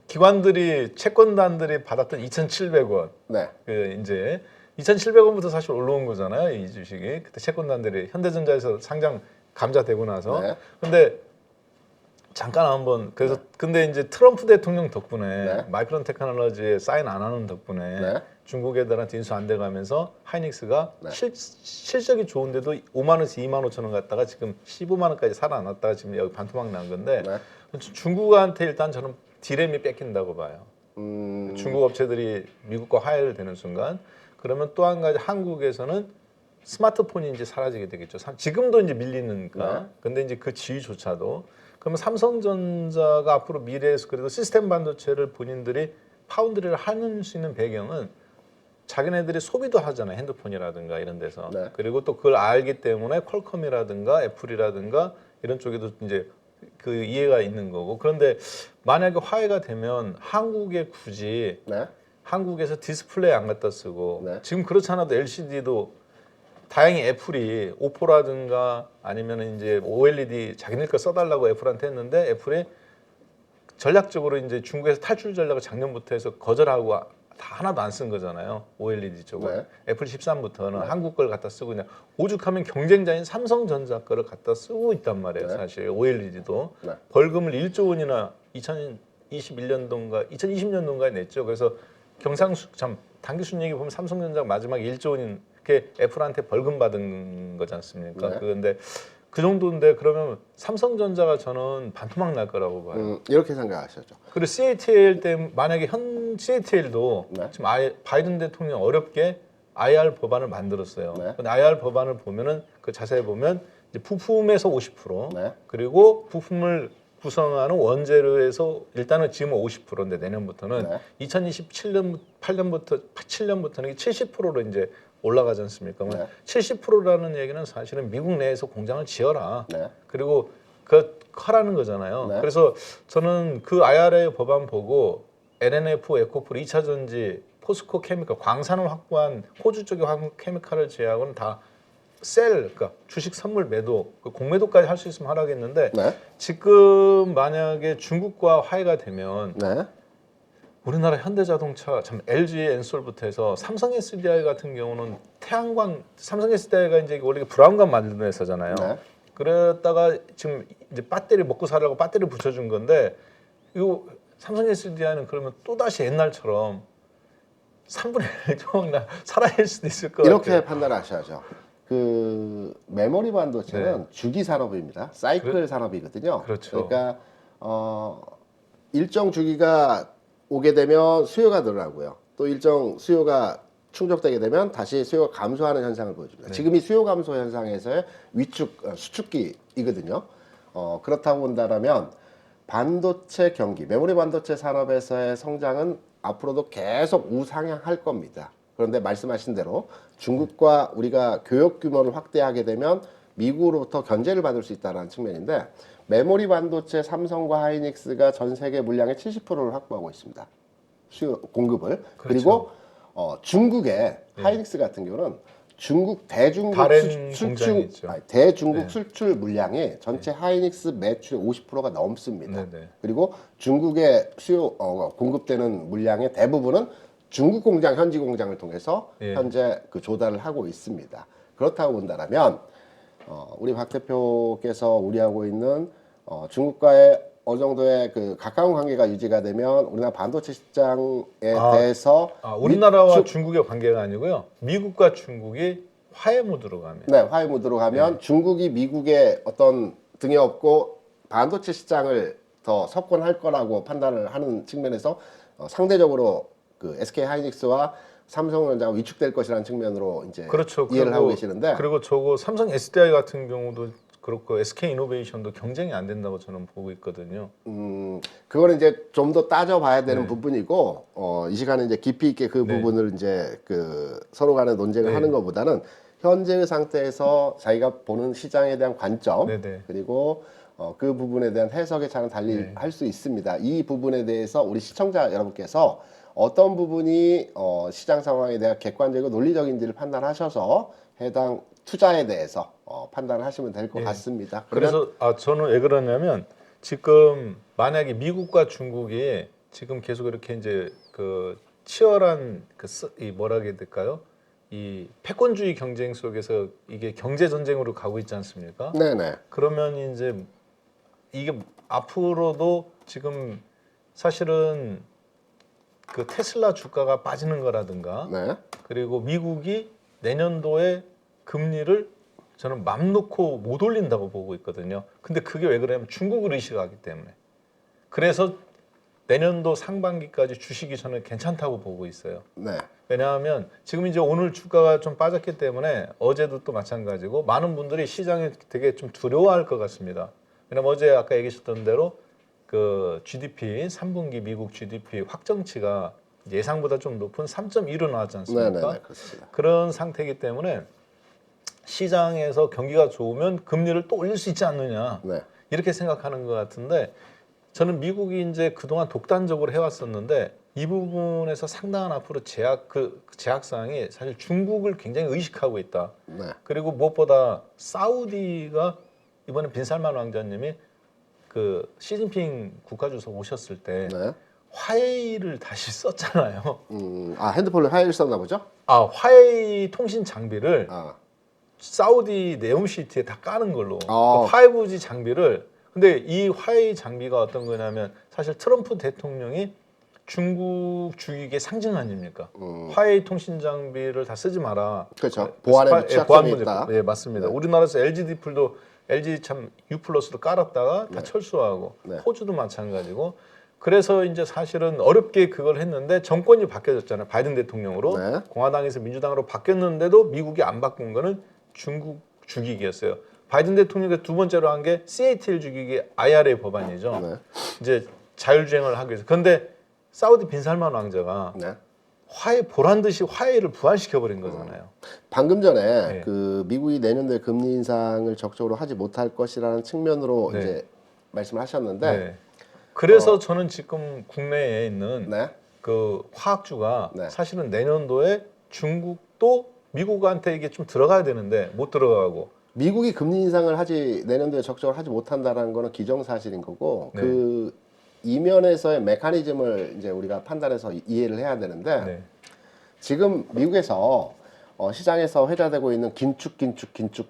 기관들이 채권단들이 받았던 2,700원. 네. 그 이제 2,700원부터 사실 올라온 거잖아요. 이 주식이 그때 채권단들이 현대전자에서 상장 감자되고 나서. 네. 근데 잠깐 한번 그래서 근데 이제 트럼프 대통령 덕분에 네. 마이크론 테크놀로지에 사인 안 하는 덕분에 네. 중국 애들한테 인수 안 돼가면서 하이닉스가 네. 실적이 좋은데도 5만 원에서 2만 5천 원 갔다가 지금 15만 원까지 살아났다가 지금 여기 반토막 난 건데 네. 중국한테 일단 저는 디램이 뺏긴다고 봐요. 중국 업체들이 미국과 화해를 되는 순간 그러면 또 한 가지 한국에서는 스마트폰이 이제 사라지게 되겠죠. 지금도 이제 밀리니까. 네. 근데 이제 그 지위조차도 그러면 삼성전자가 앞으로 미래에서 그래도 시스템 반도체를 본인들이 파운드리를 하는 수 있는 배경은 자기네들이 소비도 하잖아요. 핸드폰이라든가 이런 데서. 네. 그리고 또 그걸 알기 때문에 퀄컴이라든가 애플이라든가 이런 쪽에도 이제 그 이해가 있는 거고. 그런데 만약에 화해가 되면 한국에 굳이 네. 한국에서 디스플레이 안 갖다 쓰고 네. 지금 그렇지 않아도 LCD도 다행히 애플이 오포라든가 아니면 이제 OLED 자기네 거 써달라고 애플한테 했는데 애플이 전략적으로 이제 중국에서 탈출 전략을 작년부터 해서 거절하고 다 하나도 안 쓴 거잖아요. OLED 쪽을. 네. 애플 13부터는 한국 걸 갖다 쓰고 그냥 오죽하면 경쟁자인 삼성전자 거를 갖다 쓰고 있단 말이에요. 네. 사실 OLED도 네. 벌금을 1조 원이나 2021년도인가 2020년도인가에 냈죠. 그래서 단기 순이익이 보면 삼성전자가 마지막에 1조 원인 게 애플한테 벌금 받은 거지 않습니까? 네. 그런데 그 정도인데 그러면 삼성전자가 저는 반토막 날 거라고 봐요. 이렇게 생각하셨죠. 그리고 CATL 때 만약에 CATL도 네. 지금 바이든 대통령 어렵게 IR 법안을 만들었어요. 네. 근데 IR 법안을 보면은 그 자세히 보면 이제 부품에서 50% 네. 그리고 부품을 구성하는 원재료에서 일단은 지금 50%인데 내년부터는 네. 2027년 7년부터는 70%로 이제 올라가지 않습니까? 네. 70%라는 얘기는 사실은 미국 내에서 공장을 지어라. 네. 그리고 그 하라는 거잖아요. 네. 그래서 저는 그 IRA 법안 보고 LNF, 에코프로, 2차 전지, 포스코 케미칼, 광산을 확보한 호주 쪽의 케미칼을 제외하고는 다 그러니까 주식 선물 매도, 그 공매도까지 할 수 있으면 하라겠는데 네. 지금 만약에 중국과 화해가 되면 네. 우리나라 현대자동차, 참 LG 엔솔부터 해서 삼성 SDI 같은 경우는 태양광, 삼성 SDI가 이제 원래 브라운관 만드는 회사잖아요. 네. 그랬다가 지금 이제 배터리 먹고 살라고 배터리 붙여준 건데 이거 삼성 SDI는 그러면 또 다시 옛날처럼 3분의 1 조각 살아날 수도 있을 것 이렇게 같아요. 판단하셔야죠. 그 메모리 반도체는 주기 산업입니다. 사이클 산업이거든요. 그렇죠. 그러니까 일정 주기가 오게 되면 수요가 늘어나고요. 또 일정 수요가 충족되게 되면 다시 수요가 감소하는 현상을 보여줍니다. 지금 이 수요 감소 현상에서의 수축기이거든요. 그렇다고 본다면 반도체 경기, 메모리 반도체 산업에서의 성장은 앞으로도 계속 우상향할 겁니다. 그런데 말씀하신 대로 중국과 우리가 교역 규모를 확대하게 되면 미국으로부터 견제를 받을 수 있다는 측면인데 메모리 반도체 삼성과 하이닉스가 전 세계 물량의 70%를 확보하고 있습니다. 수요 공급을. 그리고 중국의 하이닉스 같은 경우는 중국 대중국 다른 수출 공장이 있죠. 대중국 수출 물량이 전체 하이닉스 매출의 50%가 넘습니다. 네네. 그리고 중국의 수요 공급되는 물량의 대부분은 중국 공장 현지 공장을 통해서 현재 그 조달을 하고 있습니다. 그렇다고 본다면 우리 박 대표께서 우려하고 있는 중국과의 어느 정도의 그 가까운 관계가 유지가 되면 우리나라 반도체 시장에 대해서 우리나라와 중국의 관계가 아니고요. 미국과 중국이 화해 모드로 가면. 네, 화해 모드로 가면 중국이 미국의 어떤 등에 업고 반도체 시장을 더 석권할 거라고 판단을 하는 측면에서 상대적으로 그 SK 하이닉스와 삼성전자가 위축될 것이라는 측면으로 이제 그렇죠. 이해를 그리고, 하고 계시는데 그리고 저거 삼성 SDI 같은 경우도 그렇고 SK 이노베이션도 경쟁이 안 된다고 저는 보고 있거든요. 그거는 이제 좀 더 따져봐야 되는 네. 부분이고 이 시간에 이제 깊이 있게 그 네. 부분을 이제 그 서로 간에 논쟁을 네. 하는 것보다는 현재의 상태에서 자기가 보는 시장에 대한 관점 네네. 그리고 그 부분에 대한 해석의 차는 달리 네. 할 수 있습니다. 이 부분에 대해서 우리 시청자 여러분께서 어떤 부분이 시장 상황에 대한 객관적이고 논리적인지를 판단하셔서 해당 투자에 대해서 판단을 하시면 될 것 예. 같습니다. 그래서 저는 왜 그러냐면 지금 만약에 미국과 중국이 지금 계속 이렇게 이제 그 치열한 이 뭐라 해야 될까요? 이 패권주의 경쟁 속에서 이게 경제 전쟁으로 가고 있지 않습니까? 네네. 그러면 이제 이게 앞으로도 지금 사실은 그 테슬라 주가가 빠지는 거라든가 네. 그리고 미국이 내년도에 금리를 저는 맘 놓고 못 올린다고 보고 있거든요. 근데 그게 왜 그러냐면 중국을 의식하기 때문에. 그래서 내년도 상반기까지 주식이 저는 괜찮다고 보고 있어요. 네. 왜냐하면 지금 이제 오늘 주가가 좀 빠졌기 때문에 어제도 또 마찬가지고 많은 분들이 시장에 되게 좀 두려워할 것 같습니다. 왜냐면 어제 아까 얘기하셨던 대로 그 GDP 3분기 미국 GDP 확정치가 예상보다 좀 높은 3.1로 나왔지 않습니까? 네네. 그렇습니다. 그런 상태이기 때문에 시장에서 경기가 좋으면 금리를 또 올릴 수 있지 않느냐 네. 이렇게 생각하는 것 같은데 저는 미국이 이제 그동안 독단적으로 해왔었는데 이 부분에서 상당한 앞으로 제약 사항이 사실 중국을 굉장히 의식하고 있다. 네. 그리고 무엇보다 사우디가 이번에 빈살만 왕자님이 그 시진핑 국가주석 오셨을 때 네. 화웨이를 다시 썼잖아요. 핸드폰을 하이를 썼나 보죠? 화웨이 통신 장비를 아. 사우디 네옴시티에 다 까는 걸로 그 어. 5G 장비를 근데 이 화웨이 장비가 어떤 거냐면 사실 트럼프 대통령이 중국 주익의 상징 아닙니까? 화웨이 통신 장비를 다 쓰지 마라. 그렇죠. 보안에 취약점이 있다. 예, 맞습니다. 네. 우리나라에서 LG 디플도 LG 참 U 플러스도 깔았다가 다 철수하고 네. 호주도 마찬가지고 그래서 이제 사실은 어렵게 그걸 했는데 정권이 바뀌어졌잖아요. 바이든 대통령으로 네. 공화당에서 민주당으로 바뀌었는데도 미국이 안 바꾼 거는 중국 주기기였어요. 바이든 대통령이 두 번째로 한 게 CATL 주기기 IRA 법안이죠. 네. 이제 자율주행을 하기 위해서. 그런데 사우디 빈살만 왕자가 네. 보란 듯이 화해를 부활시켜 버린 거잖아요. 방금 전에 네. 그 미국이 내년도에 금리 인상을 적극적으로 하지 못할 것이라는 측면으로 네. 이제 말씀을 하셨는데 네. 그래서 저는 지금 국내에 있는 네. 그 화학주가 네. 사실은 내년도에 중국도 미국한테 이게 좀 들어가야 되는데 못 들어가고 미국이 금리 인상을 내년도에 적극적으로 하지 못한다라는 거는 기정사실인 거고 네. 그 이면에서의 메커니즘을 이제 우리가 판단해서 이해를 해야 되는데 네. 지금 미국에서 시장에서 회자되고 있는 긴축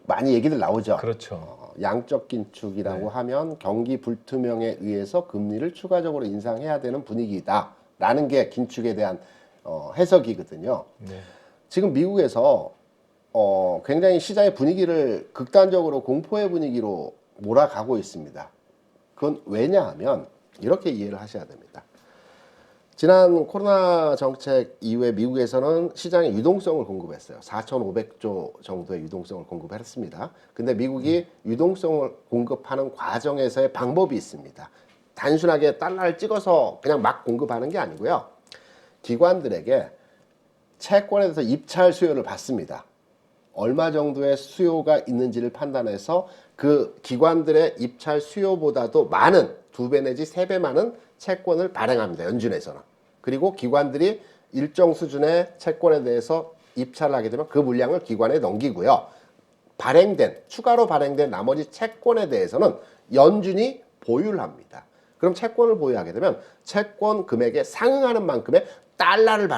많이 얘기들 나오죠. 그렇죠. 양적 긴축이라고 네. 하면 경기 불투명에 의해서 금리를 추가적으로 인상해야 되는 분위기다라는 게 긴축에 대한 해석이거든요. 네. 지금 미국에서 굉장히 시장의 분위기를 극단적으로 공포의 분위기로 몰아가고 있습니다. 그건 왜냐하면 이렇게 이해를 하셔야 됩니다. 지난 코로나 정책 이후에 미국에서는 시장에 유동성을 공급했어요. 4,500조 정도의 유동성을 공급했습니다. 근데 미국이 유동성을 공급하는 과정에서의 방법이 있습니다. 단순하게 달러를 찍어서 그냥 막 공급하는 게 아니고요. 기관들에게 채권에 대해서 입찰 수요를 받습니다. 얼마 정도의 수요가 있는지를 판단해서 그 기관들의 입찰 수요보다도 많은 2배 내지 3배 많은 채권을 발행합니다. 연준에서는. 그리고 기관들이 일정 수준의 채권에 대해서 입찰을 하게 되면 그 물량을 기관에 넘기고요. 추가로 발행된 나머지 채권에 대해서는 연준이 보유를 합니다. 그럼 채권을 보유하게 되면 채권 금액에 상응하는 만큼의 달러를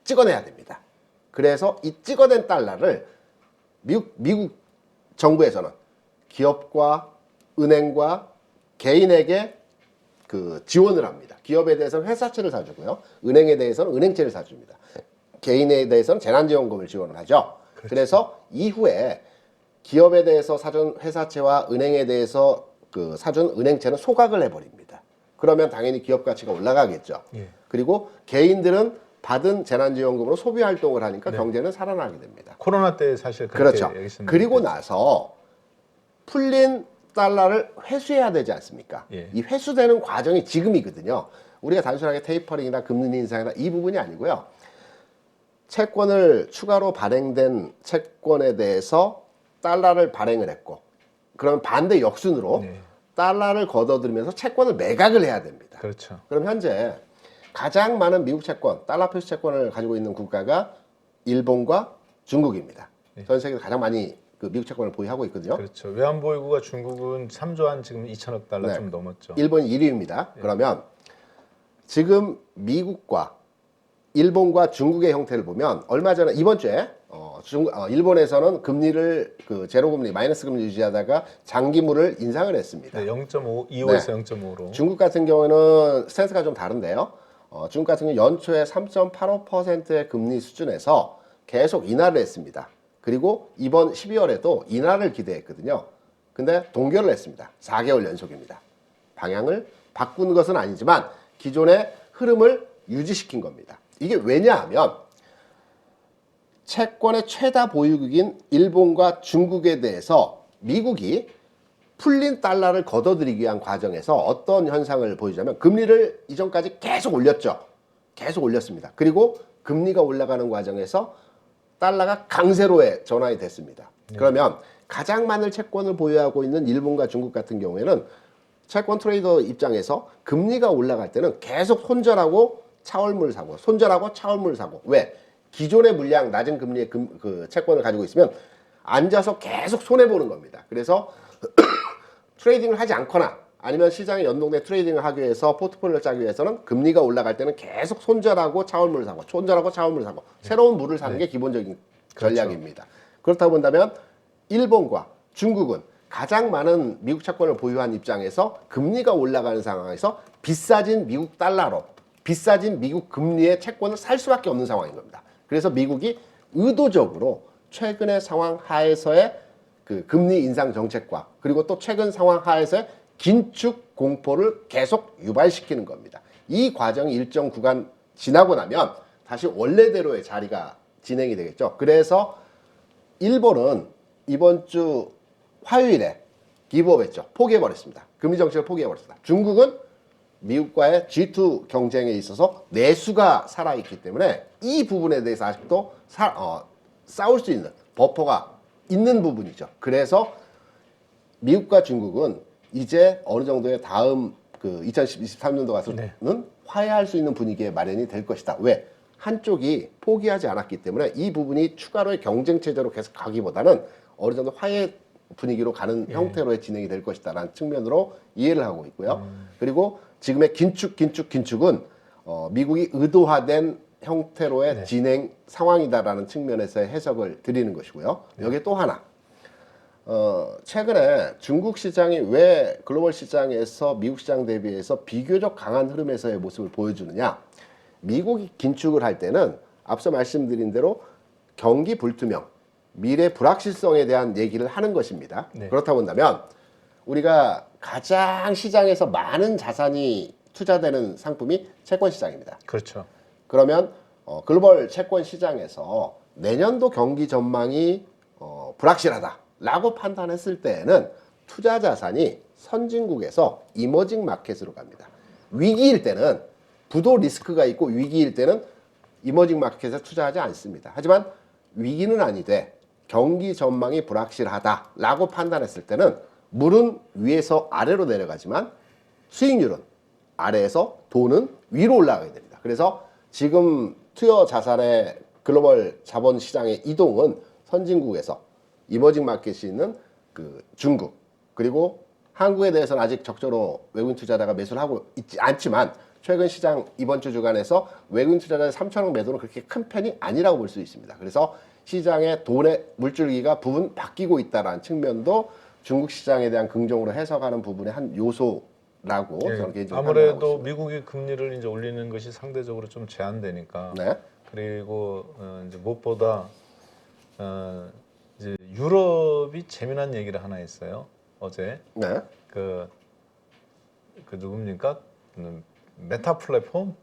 찍어내야 됩니다. 그래서 이 찍어낸 달러를 미국 정부에서는 기업과 은행과 개인에게 그 지원을 합니다. 기업에 대해서는 회사채를 사주고요. 은행에 대해서는 은행채를 사줍니다. 개인에 대해서는 재난지원금을 지원을 하죠. 그렇죠. 그래서 이후에 기업에 대해서 사준 회사채와 은행에 대해서 그 사준 은행채는 소각을 해버립니다. 그러면 당연히 기업 가치가 올라가겠죠. 예. 그리고 개인들은 받은 재난지원금으로 소비 활동을 하니까 경제는 살아나게 됩니다. 코로나 때 사실 그렇게 그렇죠. 얘기했었는데 그리고 나서 풀린 달러를 회수해야 되지 않습니까? 예. 이 회수되는 과정이 지금이거든요. 우리가 단순하게 테이퍼링이나 금리 인상이나 이 부분이 아니고요. 채권을 추가로 발행된 채권에 대해서 달러를 발행을 했고, 그럼 반대 역순으로 네. 달러를 걷어들이면서 채권을 매각을 해야 됩니다. 그렇죠. 그럼 현재 가장 많은 미국 채권, 달러 표시 채권을 가지고 있는 국가가 일본과 중국입니다. 전 세계에서 가장 많이 그 미국 채권을 보유하고 있거든요. 그렇죠. 외환보유고가 중국은 3조 한 지금 2천억 달러 좀 넘었죠. 일본이 1위입니다. 그러면 지금 미국과 일본과 중국의 형태를 보면 얼마 전에 이번 주에 일본에서는 금리를 그 제로 금리 마이너스 금리 유지하다가 장기물을 인상을 했습니다. 네, 0.5, 2호에서 0.5로. 중국 같은 경우는 스탠스가 좀 다른데요. 중국 같은 경우 연초에 3.85%의 금리 수준에서 계속 인하를 했습니다. 그리고 이번 12월에도 인하를 기대했거든요. 근데 동결을 했습니다. 4개월 연속입니다. 방향을 바꾼 것은 아니지만 기존의 흐름을 유지시킨 겁니다. 이게 왜냐하면 채권의 최다 보유국인 일본과 중국에 대해서 미국이 풀린 달러를 걷어들이기 위한 과정에서 어떤 현상을 보이자면 금리를 이전까지 계속 올렸죠. 계속 올렸습니다. 그리고 금리가 올라가는 과정에서 달러가 강세로에 전환이 됐습니다. 그러면 가장 많은 채권을 보유하고 있는 일본과 중국 같은 경우에는 채권 트레이더 입장에서 금리가 올라갈 때는 계속 손절하고 차월물 사고, 손절하고 차월물 사고. 왜? 기존의 물량, 낮은 금리의 그 채권을 가지고 있으면 앉아서 계속 손해보는 겁니다. 그래서 트레이딩을 하지 않거나 아니면 시장에 연동된 트레이딩을 하기 위해서 포트폴리오를 짜기 위해서는 금리가 올라갈 때는 계속 손절하고 차월물을 사고, 손절하고 차월물을 사고, 새로운 물을 사는 게 기본적인 전략입니다. 그렇다고 본다면 일본과 중국은 가장 많은 미국 채권을 보유한 입장에서 금리가 올라가는 상황에서 비싸진 미국 달러로 비싸진 미국 금리의 채권을 살 수밖에 없는 상황인 겁니다. 그래서 미국이 의도적으로 최근의 상황 하에서의 그 금리 인상 정책과 그리고 또 최근 상황 하에서의 긴축 공포를 계속 유발시키는 겁니다. 이 과정이 일정 구간 지나고 나면 다시 원래대로의 자리가 진행이 되겠죠. 그래서 일본은 이번 주 화요일에 기브업했죠. 포기해버렸습니다. 금리 정책을 포기해버렸습니다. 중국은 미국과의 G2 경쟁에 있어서 내수가 살아있기 때문에 이 부분에 대해서 아직도 싸울 수 있는 버퍼가 있는 부분이죠. 그래서 미국과 중국은 이제 어느 정도의 다음 그 2023년도 가서는 화해할 수 있는 분위기에 마련이 될 것이다. 왜? 한쪽이 포기하지 않았기 때문에 이 부분이 추가로의 경쟁 체제로 계속 가기보다는 어느 정도 화해 분위기로 가는 형태로의 진행이 될 것이다라는 측면으로 이해를 하고 있고요. 그리고 지금의 긴축은 미국이 의도화된 형태로의 진행 상황이다라는 측면에서의 해석을 드리는 것이고요. 여기에 또 하나. 최근에 중국 시장이 왜 글로벌 시장에서 미국 시장 대비해서 비교적 강한 흐름에서의 모습을 보여주느냐. 미국이 긴축을 할 때는 앞서 말씀드린 대로 경기 불투명, 미래 불확실성에 대한 얘기를 하는 것입니다. 그렇다 본다면 우리가 가장 시장에서 많은 자산이 투자되는 상품이 채권 시장입니다. 그렇죠. 그러면 글로벌 채권 시장에서 내년도 경기 전망이 불확실하다라고 판단했을 때에는 투자 자산이 선진국에서 이머징 마켓으로 갑니다. 위기일 때는 부도 리스크가 있고 위기일 때는 이머징 마켓에 투자하지 않습니다. 하지만 위기는 아니되 경기 전망이 불확실하다라고 판단했을 때는 물은 위에서 아래로 내려가지만 수익률은 아래에서 돈은 위로 올라가게 됩니다. 그래서 지금 투여 자산의 글로벌 자본 시장의 이동은 선진국에서 이머징 마켓이 있는 그 중국 그리고 한국에 대해서는 아직 적절로 외국인 투자자가 매수를 하고 있지 않지만 최근 시장 이번 주 주간에서 외국인 투자자의 3천억 매도는 그렇게 큰 편이 아니라고 볼 수 있습니다. 그래서 시장의 돈의 물줄기가 부분 바뀌고 있다는 측면도 중국 시장에 대한 긍정으로 해석하는 부분의 한 요소라고 저는 개인적으로 아무래도 미국이 금리를 이제 올리는 것이 상대적으로 좀 제한되니까. 그리고 이제 무엇보다 이제 유럽이 재미난 얘기를 하나 했어요. 어제 그 누굽니까? 메타 플랫폼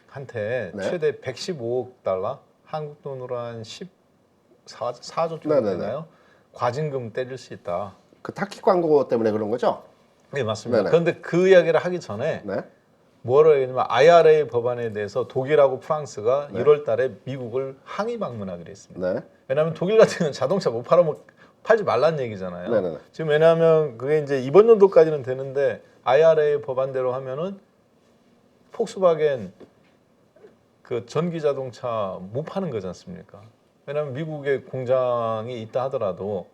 한테 네. 최대 115억 달러, 한국 돈으로 한 4조 정도 네네네. 되나요? 과징금 때릴 수 있다. 그 타키 광고 때문에 그런 거죠? 네, 맞습니다. 네네. 그런데 그 이야기를 하기 전에 네. 뭐라고 했냐면 IRA 법안에 대해서 독일하고 프랑스가 네. 1월 달에 미국을 항의 방문하기로 했습니다. 네. 왜냐하면 독일 같은 경우는 자동차 못 팔아면 팔지 말라는 얘기잖아요. 네네네. 지금 왜냐하면 그게 이제 이번 연도까지는 되는데 IRA 법안대로 하면은 폭스바겐 그 전기 자동차 못 파는 거지 않습니까? 왜냐하면 미국에 공장이 있다 하더라도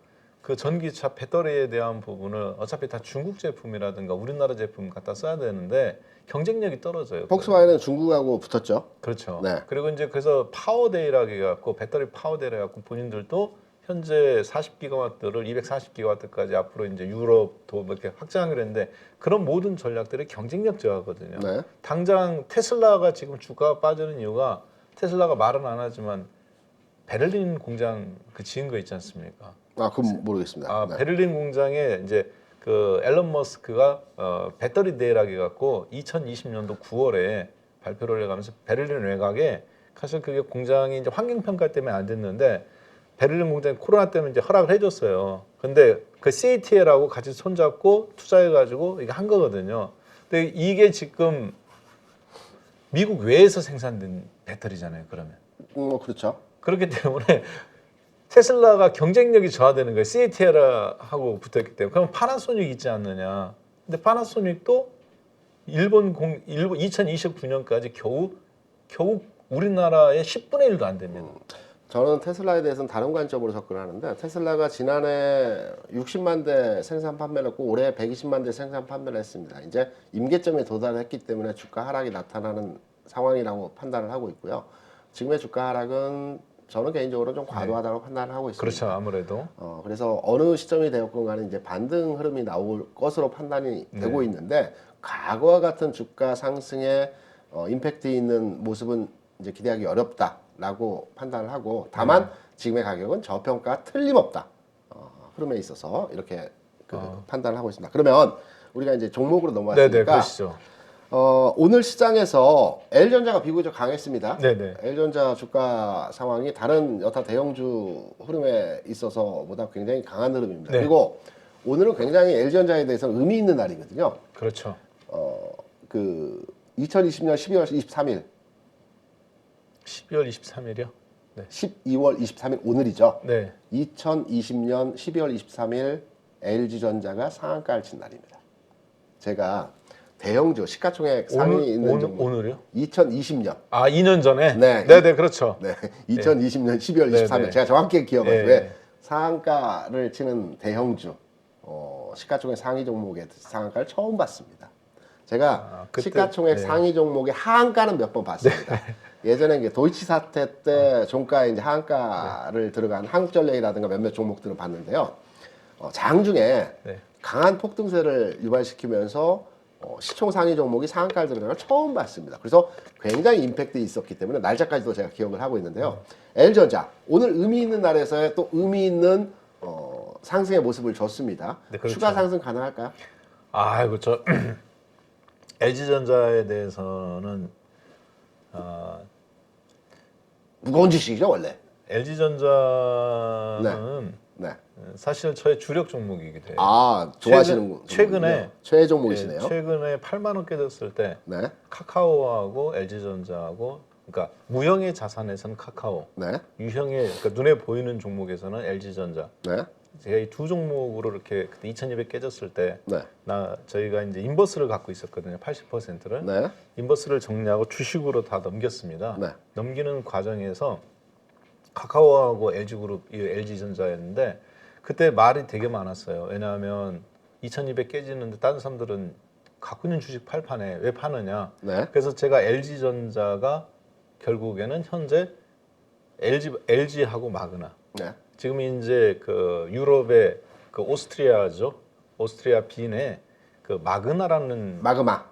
그 전기차 배터리에 대한 부분을 어차피 다 중국 제품이라든가 우리나라 제품 갖다 써야 되는데 경쟁력이 떨어져요. 폭스바겐은 중국하고 붙었죠. 그렇죠. 네. 그리고 이제 그래서 파워데이라고 해갖고 배터리 파워데이라 해갖고 본인들도 현재 40기가와트를 240기가와트까지 앞으로 이제 유럽도 뭐 이렇게 확장하기로 했는데 그런 모든 전략들이 경쟁력 저하거든요. 네. 당장 테슬라가 지금 주가가 빠지는 이유가 테슬라가 말은 안 하지만 베를린 공장 그 지은 거 있지 않습니까? 아, 그건 모르겠습니다. 네. 베를린 공장에 이제 그 앨런 머스크가 배터리 데이라고 해갖고 2020년도 9월에 발표를 해가면서 베를린 외곽에 사실 그게 공장이 이제 환경 평가 때문에 안 됐는데 베를린 공장이 코로나 때문에 이제 허락을 해줬어요. 근데 그 CATL하고 같이 손잡고 투자해가지고 이게 한 거거든요. 근데 이게 지금 미국 외에서 생산된 배터리잖아요. 그러면 그렇죠. 그렇기 때문에 테슬라가 경쟁력이 저하되는 거예요. CATL하고 붙었기 때문에. 그럼 파나소닉 있지 않느냐. 근데 파나소닉도 일본 2029년까지 겨우 우리나라의 10분의 1도 안 됩니다. 저는 테슬라에 대해서는 다른 관점으로 접근하는데 테슬라가 지난해 60만 대 생산 판매를 했고 올해 120만 대 생산 판매를 했습니다. 이제 임계점에 도달했기 때문에 주가 하락이 나타나는 상황이라고 판단을 하고 있고요. 지금의 주가 하락은 저는 개인적으로 좀 과도하다고 판단을 하고 있습니다. 그렇죠. 아무래도. 그래서 어느 시점이 되었건 간에 이제 반등 흐름이 나올 것으로 판단이 되고 있는데 과거와 같은 주가 상승에 임팩트 있는 모습은 이제 기대하기 어렵다라고 판단을 하고 다만 지금의 가격은 저평가 틀림없다. 흐름에 있어서 이렇게 판단을 하고 있습니다. 그러면 우리가 이제 종목으로 넘어왔으니까 네네, 그러시죠. 오늘 시장에서 L전자가 비교적 강했습니다. 네네. L전자 주가 상황이 다른 여타 대형주 흐름에 있어서보다 굉장히 강한 흐름입니다. 네. 그리고 오늘은 굉장히 L전자에 대해서는 의미 있는 날이거든요. 그렇죠. 그 2020년 12월 23일, 12월 23일이요? 네. 12월 23일 오늘이죠. 네. 2020년 12월 23일 LG전자가 상한가를 친 날입니다. 제가 대형주 시가총액 상위 있는 종목 오늘이요? 2020년 아, 2년 전에? 네. 네네, 그렇죠. 네, 2020년 12월 네, 23일 네. 제가 정확히 기억을 네. 왜 상한가를 치는 대형주 시가총액 상위 종목의 상한가를 처음 봤습니다. 제가 그때, 시가총액 네. 상위 종목의 하한가는 몇 번 봤습니다. 예전에 이제 도이치 사태 때 종가에 이제 하한가를 들어간 한국전력이라든가 몇몇 종목들을 봤는데요. 장중에 네. 강한 폭등세를 유발시키면서 시총 상위 종목이 상한가를 들어가는 걸 처음 봤습니다. 그래서 굉장히 임팩트 있었기 때문에 날짜까지도 제가 기억을 하고 있는데요. L전자 오늘 의미 있는 날에서의 또 의미 있는 상승의 모습을 줬습니다. 네, 그렇죠. 추가 상승 가능할까요? 아이고, 저 LG전자에 대해서는 무거운 지식이죠 원래. LG전자는 네. 사실 저의 주력 종목이기도 해요. 아 좋아하시는 최근에 최애 종목이시네요. 최근에 8만 원 깨졌을 때 네. 카카오하고 LG전자하고 그러니까 무형의 자산에서는 카카오, 네. 유형의 그러니까 눈에 보이는 종목에서는 LG전자. 네. 제가 이 두 종목으로 이렇게 그때 2,200 깨졌을 때 네. 저희가 이제 인버스를 갖고 있었거든요. 80%를. 네. 인버스를 정리하고 주식으로 다 넘겼습니다. 네. 넘기는 과정에서 카카오하고 LG그룹, 이 LG전자였는데 그때 말이 되게 많았어요. 왜냐하면 2,200 깨지는데 다른 사람들은 갖고 있는 주식 팔판에 왜 파느냐. 네. 그래서 제가 LG전자가 결국에는 현재 LG하고 마그나. 네. 지금 이제 그 유럽의 그 오스트리아죠. 오스트리아 빈에 그 마그나라는 마그마.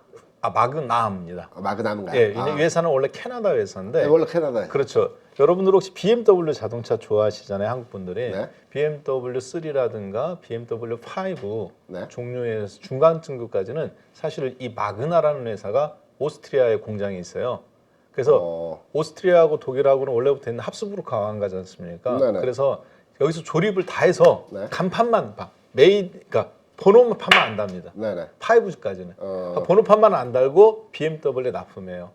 마그나입니다. 마그나인가요? 예, 이 회사는 원래 캐나다 회사인데. 네, 원래 캐나다에. 그렇죠. 여러분들 혹시 BMW 자동차 좋아하시잖아요, 한국 분들이. 네. BMW 3라든가 BMW 5 네. 종류의 중간 등급까지는 사실 이 마그나라는 회사가 오스트리아에 공장이 있어요. 그래서 오스트리아하고 독일하고는 원래부터 있는 합스부르크 가지 않습니까? 네네. 그래서 여기서 조립을 다 해서 네. 간판만 그러니까 번호판만 안 답니다. 네네. 5까지는 번호판만 안 달고 BMW에 납품해요.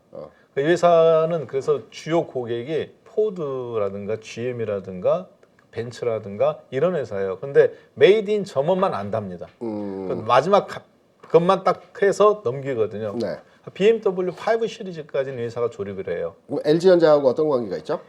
이 회사는 그래서 주요 고객이 포드라든가 GM이라든가 벤츠라든가 이런 회사예요. 근데 메이드 인 점원만 안 답니다. 그 마지막 그것만 딱 해서 넘기거든요. 네. BMW 5 시리즈까지는 회사가 조립을 해요. 그럼 LG전자하고 어떤 관계가 있죠?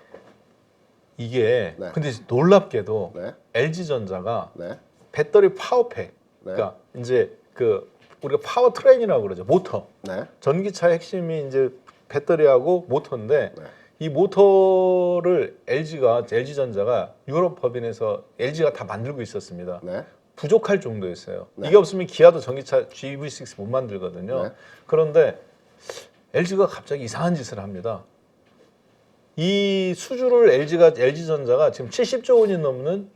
이게 네. 근데 놀랍게도 네. LG전자가 네. 배터리 파워팩, 네. 그러니까 이제 그 우리가 파워트레인이라고 그러죠. 모터. 네. 전기차의 핵심이 이제 배터리하고 모터인데 네. 이 모터를 LG전자가 유럽 법인에서 LG가 다 만들고 있었습니다. 네. 부족할 정도였어요. 네. 이게 없으면 기아도 전기차 GV6 못 만들거든요. 네. 그런데 LG가 갑자기 이상한 짓을 합니다. 이 수주를 LG전자가 지금 70조 원이 넘는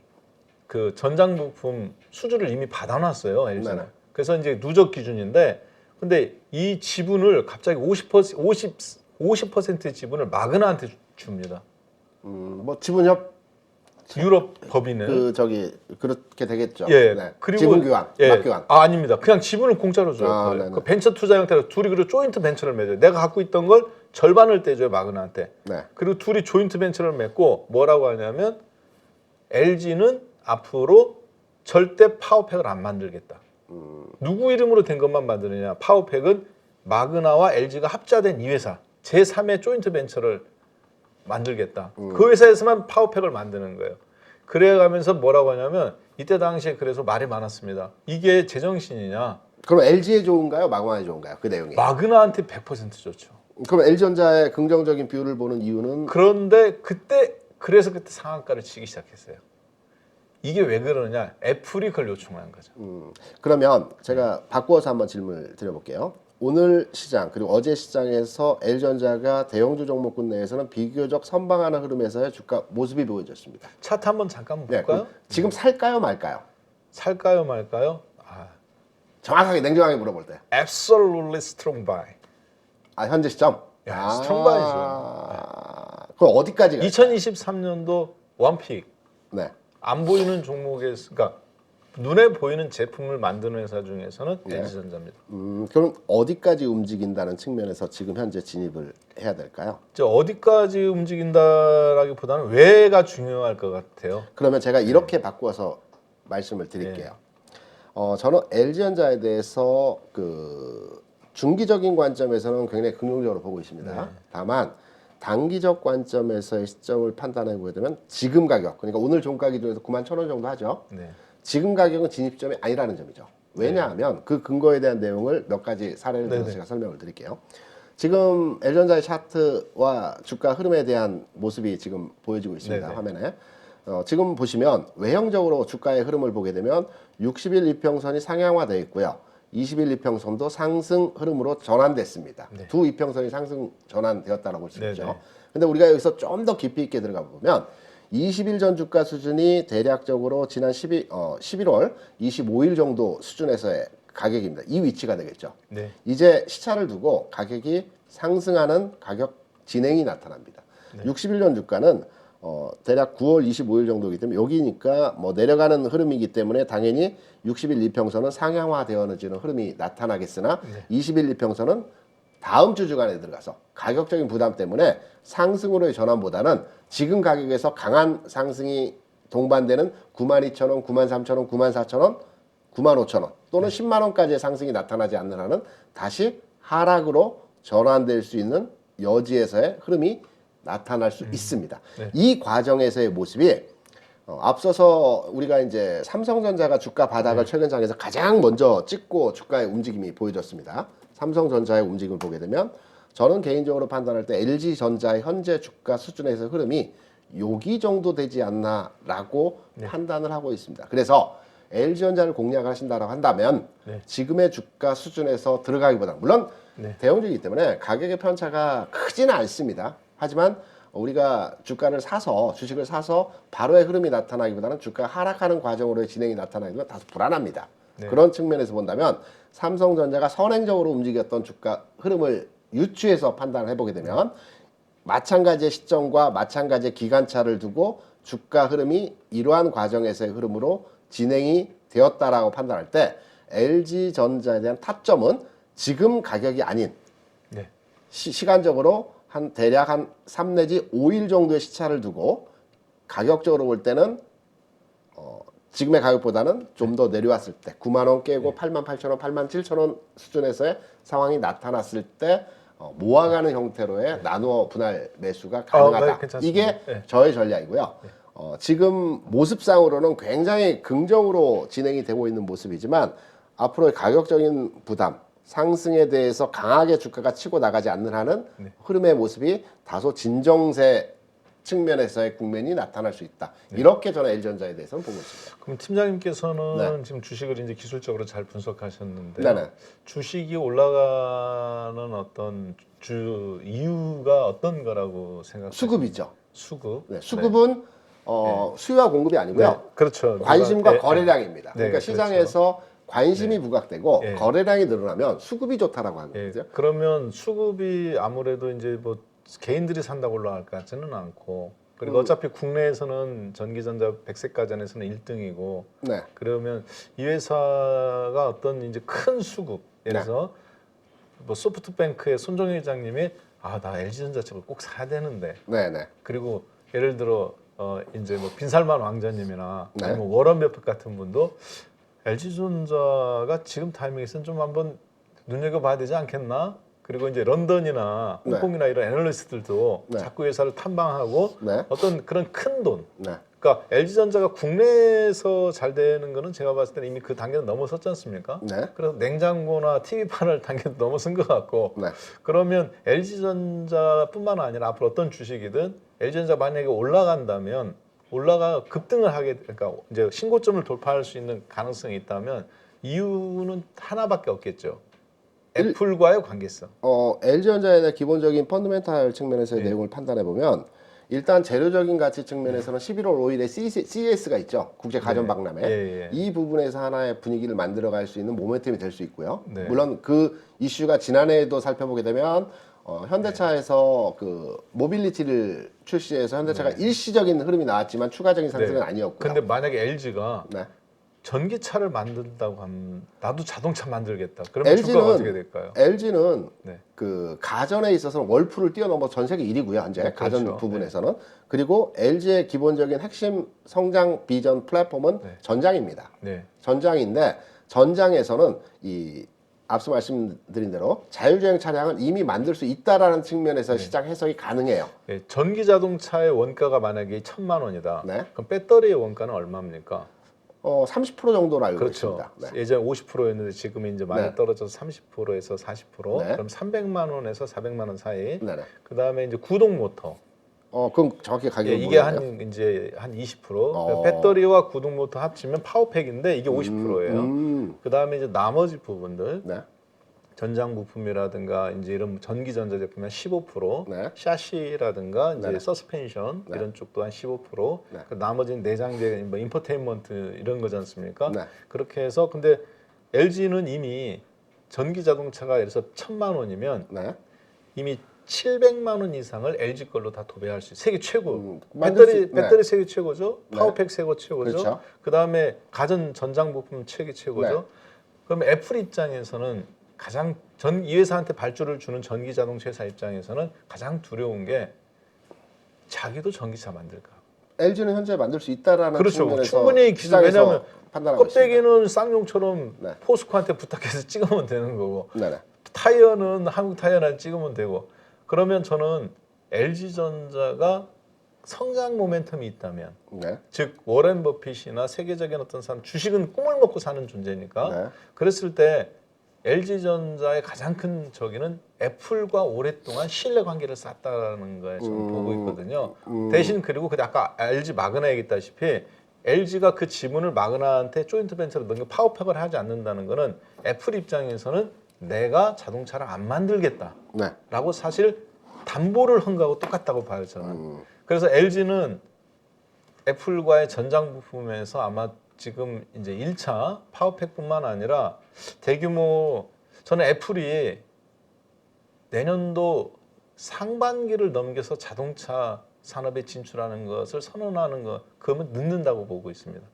그 전장 부품 수주를 이미 받아놨어요. LG는. 네네. 그래서 이제 누적 기준인데, 근데 이 지분을 갑자기 50%의 지분을 마그나한테 줍니다. 뭐 지분협 유럽 법인은. 그렇게 되겠죠. 예. 네. 그리고 지분 교환, 예. 맞교환. 아닙니다. 그냥 지분을 공짜로 줘요. 거의. 그 벤처 투자 형태로 둘이 그리고 조인트 벤처를 맺어요. 내가 갖고 있던 걸 절반을 떼줘요, 마그나한테. 네. 그리고 둘이 조인트 벤처를 맺고 뭐라고 하냐면 LG는 앞으로 절대 파워팩을 안 만들겠다. 누구 이름으로 된 것만 만드느냐? 파워팩은 마그나와 LG가 합자된 이 회사 제3의 조인트 벤처를 만들겠다. 그 회사에서만 파워팩을 만드는 거예요. 그래가면서 뭐라고 하냐면 이때 당시에 그래서 말이 많았습니다. 이게 제정신이냐? 그럼 LG에 좋은가요? 마그나에 좋은가요? 그 내용이. 마그나한테 100% 좋죠. 그럼 LG전자의 긍정적인 비율을 보는 이유는 그런데 그래서 그때 상한가를 치기 시작했어요. 이게 왜 그러냐? 애플이 그걸 요청한 거죠. 그러면 제가 바꾸어서 한번 질문을 드려볼게요. 오늘 시장 그리고 어제 시장에서 LG전자가 대형주 종목군 내에서는 비교적 선방하는 흐름에서의 주가 모습이 보여졌습니다. 차트 한번 잠깐 네, 볼까요? 그럼 지금 살까요 말까요? 살까요 말까요? 정확하게 냉정하게 물어볼 때. Absolutely strong buy. 현재 시점. 야, 스트롱 바이죠. 그럼 어디까지 갈까요? 2023년도 원픽. 네. 안 보이는 종목에서, 그러니까 눈에 보이는 제품을 만드는 회사 중에서는 LG전자입니다. 그럼 어디까지 움직인다는 측면에서 지금 현재 진입을 해야 될까요? 어디까지 움직인다라기보다는 왜가 중요할 것 같아요. 그러면 제가 이렇게 바꾸어서 말씀을 드릴게요. 저는 LG전자에 대해서 그 중기적인 관점에서는 굉장히 긍정적으로 보고 있습니다. 다만 단기적 관점에서의 시점을 판단해 보게 되면 지금 가격, 그러니까 오늘 종가 기준에서 91,000원 정도 하죠. 네. 지금 가격은 진입점이 아니라는 점이죠. 왜냐하면 그 근거에 대한 내용을 몇 가지 사례를 들어서 제가 설명을 드릴게요. 지금 LG전자의 차트와 주가 흐름에 대한 모습이 지금 보여지고 있습니다. 네네. 화면에. 지금 보시면 외형적으로 주가의 흐름을 보게 되면 60일 이평선이 상향화되어 있고요. 20일 이평선도 상승 흐름으로 전환됐습니다. 네. 두 이평선이 상승 전환되었다고 볼 수 있죠. 네네. 근데 우리가 여기서 좀 더 깊이 있게 들어가 보면 20일 전 주가 수준이 대략적으로 지난 11월 25일 정도 수준에서의 가격입니다. 이 위치가 되겠죠. 네. 이제 시차를 두고 가격이 상승하는 가격 진행이 나타납니다. 60일 전 주가는 대략 9월 25일 정도이기 때문에 여기니까 뭐 내려가는 흐름이기 때문에 당연히 60일 이평선은 상향화되어지는 흐름이 나타나겠으나 20일 이평선은 다음 주 주간에 들어가서 가격적인 부담 때문에 상승으로의 전환보다는 지금 가격에서 강한 상승이 동반되는 92,000원, 93,000원, 94,000원, 95,000원 또는 10만 원까지의 상승이 나타나지 않는 한은 다시 하락으로 전환될 수 있는 여지에서의 흐름이 나타날 수 있습니다. 이 과정에서의 모습이 앞서서 우리가 이제 삼성전자가 주가 바닥을 최근 장에서 가장 먼저 찍고 주가의 움직임이 보여졌습니다. 삼성전자의 움직임을 보게 되면 저는 개인적으로 판단할 때 LG전자의 현재 주가 수준에서 흐름이 여기 정도 되지 않나라고 판단을 하고 있습니다. 그래서 LG전자를 공략하신다고 한다면 지금의 주가 수준에서 들어가기보다 물론 대형주이기 때문에 가격의 편차가 크지는 않습니다. 하지만 우리가 주식을 사서 바로의 흐름이 나타나기보다는 주가 하락하는 과정으로의 진행이 나타나기보다 다소 불안합니다. 그런 측면에서 본다면 삼성전자가 선행적으로 움직였던 주가 흐름을 유추해서 판단을 해보게 되면 마찬가지의 시점과 마찬가지의 기간차를 두고 주가 흐름이 이러한 과정에서의 흐름으로 진행이 되었다라고 판단할 때 LG전자에 대한 타점은 지금 가격이 아닌 네. 시간적으로 대략 한 3 내지 5일 정도의 시차를 두고 가격적으로 볼 때는 지금의 가격보다는 좀 더 내려왔을 때 9만 원 깨고 8만 8천 원, 8만 7천 원 수준에서의 상황이 나타났을 때 모아가는 형태로의 나누어 분할 매수가 가능하다. 괜찮습니다. 이게 네. 저의 전략이고요. 지금 모습상으로는 굉장히 긍정으로 진행이 되고 있는 모습이지만 앞으로의 가격적인 부담, 상승에 대해서 강하게 주가가 치고 나가지 않는 한은 흐름의 모습이 다소 진정세 측면에서의 국면이 나타날 수 있다. 이렇게 저는 LG전자에 대해서는 보고 있습니다. 그럼 팀장님께서는 네. 지금 주식을 이제 기술적으로 잘 분석하셨는데 네네. 주식이 올라가는 어떤 주 이유가 어떤 거라고 생각하세요? 수급이죠. 수급. 네, 수급은 수요와 공급이 아니고요. 네, 그렇죠. 관심과 네, 거래량입니다. 네, 그러니까 그렇죠. 시장에서 관심이 부각되고 네. 거래량이 늘어나면 수급이 좋다라고 하는 예, 거죠. 그러면 수급이 아무래도 이제 뭐 개인들이 산다고 올라갈 것 같지는 않고 그리고 어차피 국내에서는 전기전자 백색가전에서는 1등이고 네. 그러면 이 회사가 어떤 이제 큰 수급 예를 들어서 뭐 소프트뱅크의 손정희 회장님이 나 LG전자 쪽을 꼭 사야 되는데 네네. 그리고 예를 들어 이제 뭐 빈살만 왕자님이나 네. 아니면 워런 버핏 같은 분도 LG전자가 지금 타이밍에서는 좀 한번 눈여겨봐야 되지 않겠나? 그리고 이제 런던이나 네. 홍콩이나 이런 애널리스트들도 네. 자꾸 회사를 탐방하고 네. 어떤 그런 큰 돈. 네. 그러니까 LG전자가 국내에서 잘 되는 거는 제가 봤을 때는 이미 그 단계는 넘어섰지 않습니까? 네. 그래서 냉장고나 TV 판을 단계도 넘어선 것 같고 네. 그러면 LG전자뿐만 아니라 앞으로 어떤 주식이든 LG전자 만약에 올라간다면 급등을 하게 그러니까 이제 신고점을 돌파할 수 있는 가능성이 있다면 이유는 하나밖에 없겠죠. 애플과의 관계성. LG전자에 대한 기본적인 펀더멘탈 측면에서의 네. 내용을 판단해 보면 일단 재료적인 가치 측면에서는 11월 5일에 CES가 있죠. 국제 가전 박람회. 예. 이 부분에서 하나의 분위기를 만들어갈 수 있는 모멘텀이 될 수 있고요. 네. 물론 그 이슈가 지난해에도 살펴보게 되면 현대차에서 그 모빌리티를 출시해서 현대차가 일시적인 흐름이 나왔지만 추가적인 상승은 아니었고요. 근데 만약에 LG가 네. 전기차를 만든다고 하면 나도 자동차 만들겠다. 그러면 주가가 어떻게 될까요? LG는 네. 그 가전에 있어서는 월풀을 뛰어넘어 전 세계 1위고요. 현재 네, 가전 그렇죠. 부분에서는. 그리고 LG의 기본적인 핵심 성장 비전 플랫폼은 전장입니다. 네. 전장인데 전장에서는 이 앞서 말씀드린 대로 자율주행 차량은 이미 만들 수 있다라는 측면에서 시장 해석이 가능해요. 네. 전기 자동차의 원가가 만약에 1,000만 원이다. 네. 그럼 배터리의 원가는 얼마입니까? 30% 정도로 알고 그렇죠. 있습니다. 네. 예전 50%였는데 지금 이제 많이 네. 떨어져서 30%에서 40%. 네. 그럼 300만 원에서 400만 원 사이. 네네. 그다음에 이제 구동 모터. 그럼 정확히 가격을 이게 모르겠네요. 이제 한 20%. 배터리와 구동 모터 합치면 파워팩인데 이게 50%예요. 그다음에 이제 나머지 부분들 네. 전장 부품이라든가 이제 이런 전기 전자 제품은 15%, 네. 샤시라든가 이제 네. 서스펜션 네. 이런 쪽도 한 15%. 네. 그 나머지는 내장재, 뭐 인포테인먼트 이런 거지 않습니까? 네. 그렇게 해서 근데 LG는 이미 전기 자동차가 예를 들어서 1,000만 원이면 네. 이미 700만 원 이상을 LG 걸로 다 도배할 수 있어요. 세계 최고. 만들 수- 배터리 세계 최고죠. 네. 파워팩 세계 최고죠. 그렇죠. 그다음에 가전 전장 부품 세계 최고죠. 네. 그럼 애플 입장에서는 가장 이 회사한테 발주를 주는 전기 자동차 회사 입장에서는 가장 두려운 게 자기도 전기차 만들까. LG는 현재 만들 수 있다라는 그렇죠. 측면에서 충분히 기술 시장에서 왜냐하면 판단하고 있습니다. 껍데기는 쌍용처럼 네. 포스코한테 부탁해서 찍으면 되는 거고 네네. 타이어는 한국 타이어나 찍으면 되고 그러면 저는 LG전자가 성장 모멘텀이 있다면 네. 즉 워렌 버핏이나 세계적인 어떤 사람 주식은 꿈을 먹고 사는 존재니까 네. 그랬을 때 LG전자의 가장 큰 적이는 애플과 오랫동안 신뢰 관계를 쌓았다는 거에 저는 보고 있거든요. 대신 그리고 그 아까 LG 마그나 얘기했다시피 LG가 그 지분을 마그나한테 조인트 벤처로 넘겨 파워팩을 하지 않는다는 거는 애플 입장에서는 내가 자동차를 안 만들겠다라고 네. 사실 담보를 한 거하고 똑같다고 봐요 저는. 그래서 LG는 애플과의 전장 부품에서 아마 지금 이제 1차 파워팩뿐만 아니라 대규모 저는 애플이 내년도 상반기를 넘겨서 자동차 산업에 진출하는 것을 선언하는 거 그러면 늦는다고 보고 있습니다.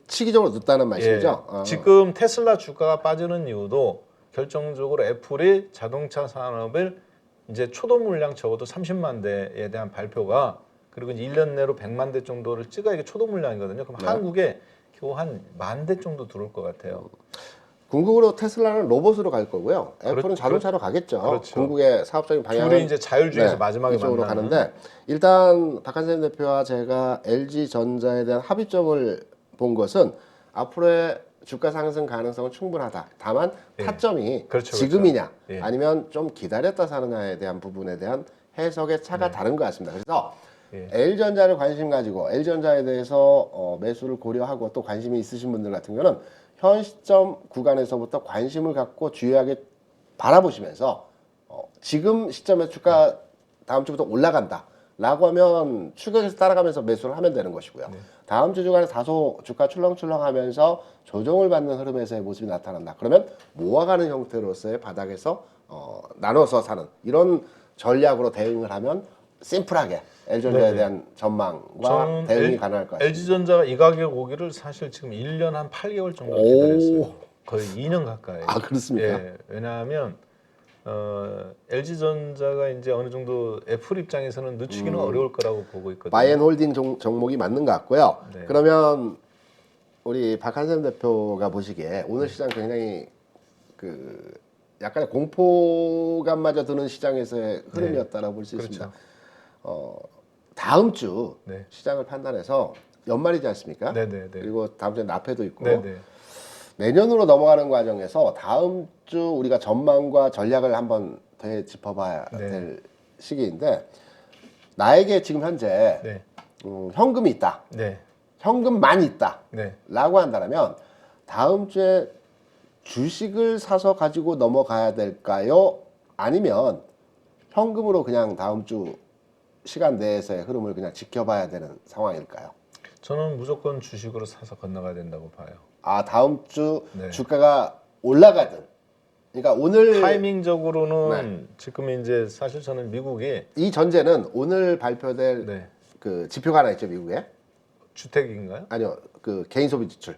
시기적으로 늦다는 말씀이죠? 예. 지금 테슬라 주가가 빠지는 이유도 결정적으로 애플이 자동차 산업을 이제 초도 물량 적어도 30만 대에 대한 발표가 그리고 이제 1년 내로 100만 대 정도를 찍어야 이게 초도 물량이거든요. 그럼 네. 한국에 겨우 한 10,000대 정도 들어올 것 같아요. 궁극으로 테슬라는 로봇으로 갈 거고요. 애플은 그렇- 자동차로 가겠죠. 그렇죠. 궁극의 사업적인 방향은 둘이 이제 자율주행에서 네, 마지막에 이쪽으로 만나는. 가는데 일단 박한샘 대표와 제가 LG 전자에 대한 합의점을 본 것은 앞으로의 주가 상승 가능성은 충분하다. 다만 예. 타점이 그렇죠, 지금이냐 예. 아니면 좀 기다렸다 사느냐에 대한 부분에 대한 해석의 차가 다른 것 같습니다. 그래서 예. L전자를 관심 가지고 L전자에 대해서 매수를 고려하고 또 관심이 있으신 분들 같은 경우는 현 시점 구간에서부터 관심을 갖고 주의하게 바라보시면서 지금 시점에 주가 다음 주부터 올라간다 라고 하면 추격해서 따라가면서 매수를 하면 되는 것이고요. 다음 주 주간에 다소 주가 출렁출렁하면서 조정을 받는 흐름에서의 모습이 나타난다. 그러면 모아가는 형태로서의 바닥에서 나눠서 사는 이런 전략으로 대응을 하면 심플하게 L전자에 네네. 대한 전망과 저는 대응이 가능할 것 같습니다. LG전자가 이 가격 오기를 사실 지금 1년 한 8개월 정도 오. 기다렸어요. 거의 2년 가까이. 아, 그렇습니까? 예, 왜냐하면 LG전자가 이제 어느 정도 애플 입장에서는 늦추기는 어려울 거라고 보고 있거든요. 바이앤홀딩 종목이 맞는 것 같고요. 네. 그러면 우리 박한샘 대표가 보시기에 오늘 시장 굉장히 그 약간의 공포감마저 드는 시장에서의 흐름이었다라고 볼 수 그렇죠. 있습니다. 다음 주 네. 시장을 판단해서 연말이지 않습니까? 네네네. 그리고 다음 주에 납회도 있고 네네. 내년으로 넘어가는 과정에서 다음 주 우리가 전망과 전략을 한번 더 짚어봐야 네. 될 시기인데 나에게 지금 현재 네. 현금이 있다. 네. 현금만 있다. 네. 라고 한다면 다음 주에 주식을 사서 가지고 넘어가야 될까요? 아니면 현금으로 그냥 다음 주 시간 내에서의 흐름을 그냥 지켜봐야 되는 상황일까요? 저는 무조건 주식으로 사서 건너가야 된다고 봐요. 아, 다음 주 네. 주가가 올라가든 그러니까 오늘 타이밍적으로는 지금 이제 사실 저는 미국이 이 전제는 오늘 발표될 네. 그 지표가 하나 있죠, 미국에? 주택인가요? 아니요, 그 개인 소비 지출.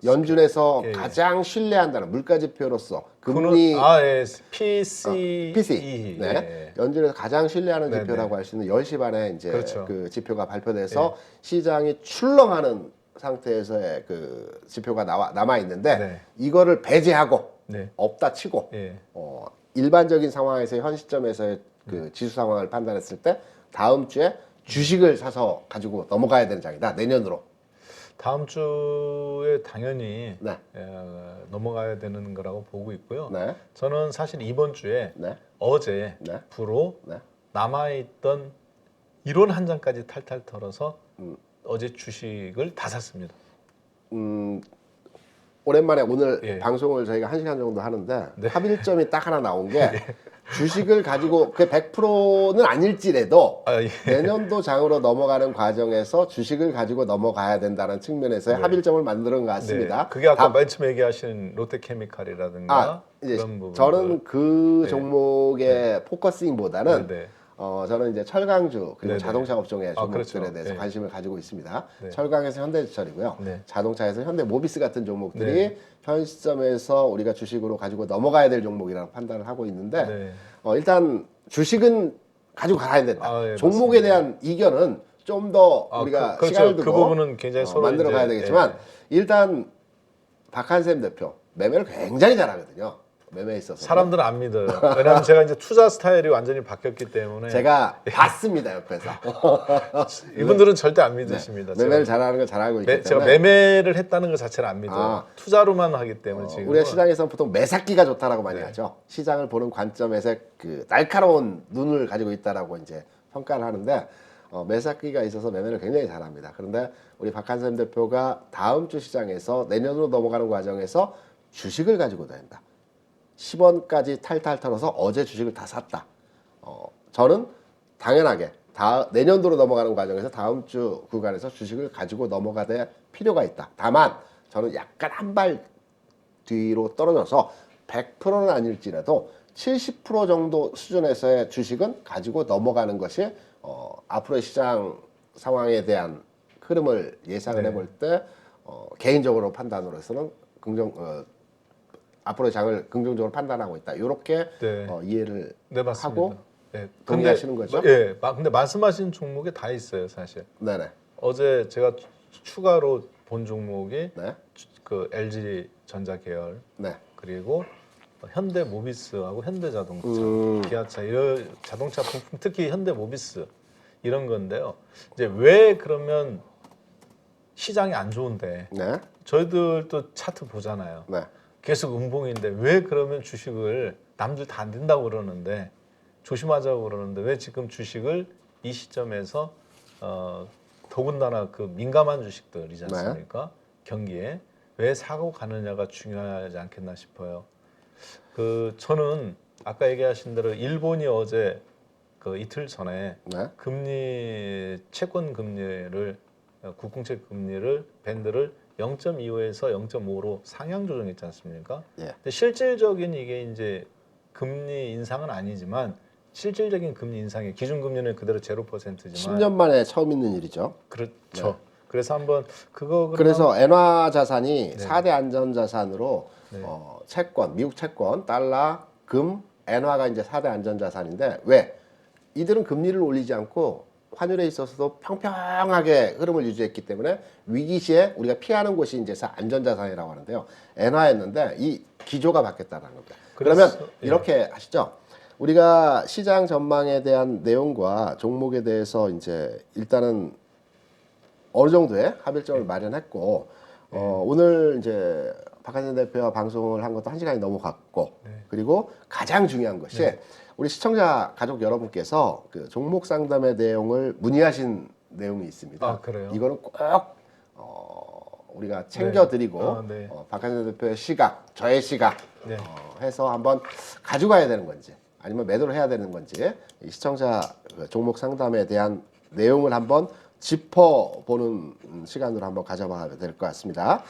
연준에서 예. 가장 신뢰한다는 물가 지표로서 금리 예. PC. PC. 네. 예. 연준에서 가장 신뢰하는 네네. 지표라고 할 수 있는 10시 반에 이제 그렇죠. 그 지표가 발표돼서 시장이 출렁하는 상태에서의 그 지표가 남아 있는데 네. 이거를 배제하고 네. 없다 치고 예. 일반적인 상황에서 현 시점에서의 그 지수 상황을 판단했을 때 다음 주에 주식을 사서 가지고 넘어가야 되는 장이다. 내년으로. 다음 주에 당연히 네. 넘어가야 되는 거라고 보고 있고요. 네. 저는 사실 이번 주에 네. 어제 네. 부로 네. 남아있던 이론 한 장까지 탈탈 털어서 어제 주식을 다 샀습니다. 오랜만에 오늘 예. 방송을 저희가 1시간 정도 하는데 네. 합일점이 딱 하나 나온 게 주식을 가지고 그 100%는 아닐지라도 아, 예. 내년도 장으로 넘어가는 과정에서 주식을 가지고 넘어가야 된다는 측면에서의 네. 합일점을 만드는 것 같습니다. 네. 그게 아까 맨 처음에 얘기하신 롯데케미칼이라든가 이제 그런 부분. 저는 그 네. 종목의 포커싱보다는 네. 저는 이제 철강주 그리고 네네. 자동차 업종의 종목들에 그렇죠. 대해서 네. 관심을 가지고 있습니다. 네. 철강에서 현대제철이고요. 네. 자동차에서 현대모비스 같은 종목들이 네. 현 시점에서 우리가 주식으로 가지고 넘어가야 될 종목이라고 판단을 하고 있는데 네. 일단 주식은 가지고 가야 된다. 아, 예, 종목에 맞습니다. 대한 이견은 좀 더 우리가 그렇죠. 시간을 그 두고 부분은 굉장히 서로 만들어 이제, 가야 되겠지만 일단 박한샘 대표 매매를 굉장히 잘하거든요. 매매에 있어서 사람들은 안 믿어요. 왜냐하면 제가 이제 투자 스타일이 완전히 바뀌었기 때문에 제가 봤습니다 옆에서 이분들은 절대 안 믿으십니다. 매매를 잘하는 걸 잘 알고 있기 제가 때문에 매매를 했다는 것 자체를 안 믿어요. 아. 투자로만 하기 때문에 지금 우리가 시장에서는 보통 매삭기가 좋다라고 많이 네. 하죠. 시장을 보는 관점에서 그 날카로운 눈을 가지고 있다라고 이제 평가를 하는데 매삭기가 있어서 매매를 굉장히 잘합니다. 그런데 우리 박한샘 대표가 다음 주 시장에서 내년으로 넘어가는 과정에서 주식을 가지고 다닌다. 10원까지 탈탈 털어서 어제 주식을 다 샀다. 저는 당연하게 내년도로 넘어가는 과정에서 다음 주 구간에서 주식을 가지고 넘어가야 될 필요가 있다. 다만 저는 약간 한 발 뒤로 떨어져서 100%는 아닐지라도 70% 정도 수준에서의 주식은 가지고 넘어가는 것이 앞으로의 시장 상황에 대한 흐름을 예상을 네. 해볼 때 개인적으로 판단으로서는 앞으로의 장을 긍정적으로 판단하고 있다. 이렇게 네. 이해를 네, 맞습니다. 하고 네. 동의하시는 거죠? 예. 근데 말씀하신 종목에 다 있어요, 사실. 네네. 어제 제가 추가로 본 종목이 네. 그 LG 전자 계열 네. 그리고 현대모비스하고 현대자동차, 기아차 이런 자동차 부품 특히 현대모비스 이런 건데요. 이제 왜 그러면 시장이 안 좋은데 네. 저희들도 차트 보잖아요. 네. 계속 음봉인데 왜 그러면 주식을 남들 다 안 된다고 그러는데 조심하자고 그러는데 왜 지금 주식을 이 시점에서 더군다나 그 민감한 주식들이지 않습니까? 경기에 왜 사고 가느냐가 중요하지 않겠나 싶어요. 그 저는 아까 얘기하신 대로 일본이 어제 그 이틀 전에 네. 금리 채권 금리를 국공채 금리를 밴드를 0.25에서 0.5로 상향 조정했지 않습니까? 예. 근데 실질적인 이게 이제 금리 인상은 아니지만 실질적인 금리 인상이 기준금리는 그대로 0%지만 10년 만에 처음 있는 일이죠. 그렇죠. 그래서 한번 그거 그래서 엔화 자산이 네. 4대 안전 자산으로 네. 채권, 미국 채권, 달러, 금, 엔화가 이제 4대 안전 자산인데 왜? 이들은 금리를 올리지 않고 환율에 있어서도 평평하게 흐름을 유지했기 때문에 위기 시에 우리가 피하는 곳이 이제 안전 자산이라고 하는데요. 엔화였는데 이 기조가 바뀌었다는 겁니다. 그러면 예. 이렇게 하시죠. 우리가 시장 전망에 대한 내용과 종목에 대해서 이제 일단은 어느 정도의 합일점을 마련했고 오늘 이제 박한선 대표와 방송을 한 것도 1시간이 넘어갔고 그리고 가장 중요한 것이 우리 시청자 가족 여러분께서 그 종목 상담의 내용을 문의하신 내용이 있습니다. 아, 그래요? 이거는 꼭 우리가 챙겨드리고 네. 박한선 대표의 시각, 저의 시각 네. 해서 한번 가져가야 되는 건지 아니면 매도를 해야 되는 건지 이 시청자 종목 상담에 대한 내용을 한번 짚어보는 시간으로 한번 가져봐야 될 것 같습니다.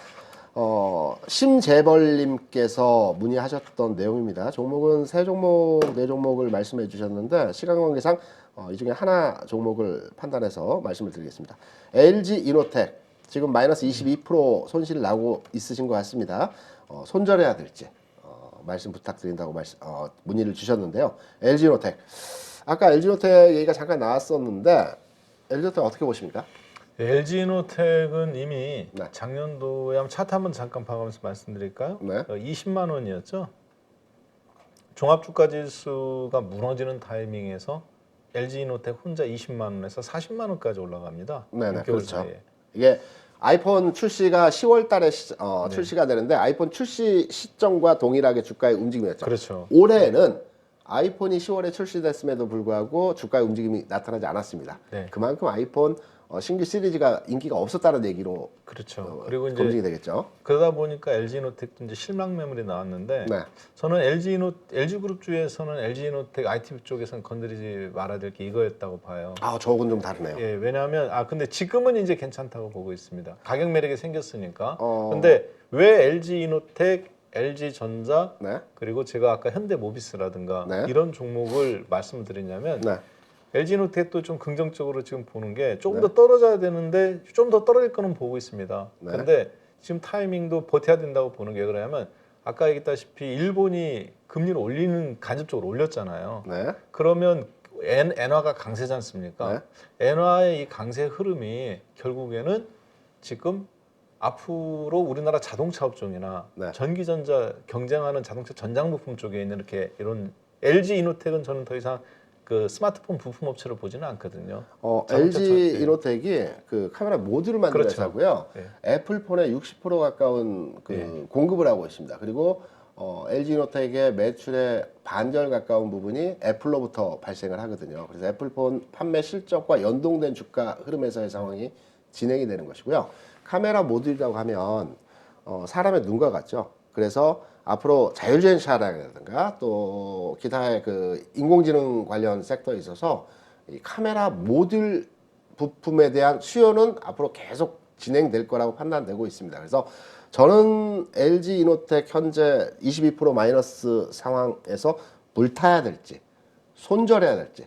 심재벌님께서 문의하셨던 내용입니다. 종목은 세 종목, 네 종목을 말씀해 주셨는데 시간 관계상 이 중에 하나 종목을 판단해서 말씀을 드리겠습니다. LG 이노텍 지금 마이너스 22% 손실 나고 있으신 것 같습니다. 손절해야 될지 말씀 부탁드린다고 문의를 주셨는데요. LG 이노텍 아까 LG 이노텍 얘기가 잠깐 나왔었는데 LG 이노텍 어떻게 보십니까? LG이노텍은 이미 네. 작년도에 한번 차트 한번 잠깐 봐가면서 말씀드릴까요? 네. 20만 원이었죠. 종합주가지수가 무너지는 타이밍에서 LG이노텍 혼자 20만 원에서 40만 원까지 올라갑니다. 네네 6개월 그렇죠. 사이에. 이게 아이폰 출시가 10월 달에 출시가 되는데 아이폰 출시 시점과 동일하게 주가의 움직임이었죠. 그렇죠. 올해는 아이폰이 10월에 출시됐음에도 불구하고 주가의 움직임이 나타나지 않았습니다. 네. 그만큼 아이폰 신규 시리즈가 인기가 없었다는 얘기로 그렇죠. 그리고 이제 검증이 되겠죠. 그러다 보니까 LG이노텍도 이제 실망 매물이 나왔는데 네. 저는 LG그룹 중에서는 LG이노텍 IT 쪽에서는 건드리지 말아야 될 게 이거였다고 봐요. 저건 좀 다르네요. 예, 왜냐하면 근데 지금은 이제 괜찮다고 보고 있습니다. 가격 매력이 생겼으니까. 어. 근데 왜 LG이노텍, LG전자 네. 그리고 제가 아까 현대모비스라든가 네. 이런 종목을 말씀드리냐면 네. LG이노텍도 좀 긍정적으로 지금 보는 게 조금 네. 더 떨어져야 되는데 좀 더 떨어질 거는 보고 있습니다. 네. 근데 지금 타이밍도 버텨야 된다고 보는 게 그러냐면 아까 얘기했다시피 일본이 금리를 올리는 간접적으로 올렸잖아요. 네. 그러면 엔화가 강세지 않습니까? 네. 엔화의 이 강세 흐름이 결국에는 지금 앞으로 우리나라 자동차 업종이나 네. 전기전자 경쟁하는 자동차 전장 부품 쪽에 있는 이런 LG이노텍은 저는 더 이상 그 스마트폰 부품 업체로 보지는 않거든요. LG 이노텍이 그 카메라 모듈을 만드는 그렇죠. 회사고요. 네. 애플폰의 60% 가까운 그 네. 공급을 하고 있습니다. 그리고 LG 이노텍의 매출의 반절 가까운 부분이 애플로부터 발생을 하거든요. 그래서 애플폰 판매 실적과 연동된 주가 흐름에서의 상황이 진행이 되는 것이고요. 카메라 모듈이라고 하면 사람의 눈과 같죠. 그래서 앞으로 자율주행 차량이라든가 또 기타의 그 인공지능 관련 섹터에 있어서 이 카메라 모듈 부품에 대한 수요는 앞으로 계속 진행될 거라고 판단되고 있습니다. 그래서 저는 LG 이노텍 현재 22% 마이너스 상황에서 물타야 될지 손절해야 될지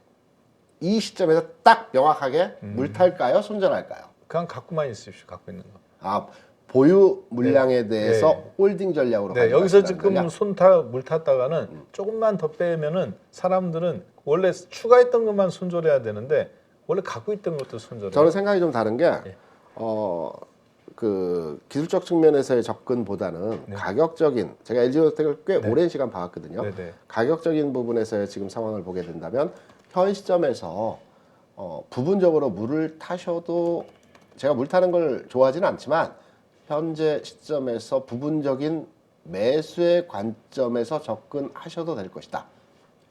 이 시점에서 딱 명확하게 물탈까요? 손절할까요? 그냥 갖고만 있으십시오. 갖고 있는 거. 아 보유 물량에 대해서 네. 홀딩 전략으로 네, 여기서 가져가시는 지금 전략? 물 탔다가는 조금만 더 빼면은 사람들은 원래 추가했던 것만 손절해야 되는데 원래 갖고 있던 것도 손절해요. 저는 생각이 좀 다른 게 예. 그 기술적 측면에서의 접근보다는 네. 가격적인 제가 LG노텍을 꽤 네. 오랜 시간 봐왔거든요. 네네. 가격적인 부분에서의 지금 상황을 보게 된다면 현 시점에서 부분적으로 물을 타셔도 제가 물 타는 걸 좋아하지는 않지만 현재 시점에서 부분적인 매수의 관점에서 접근하셔도 될 것이다.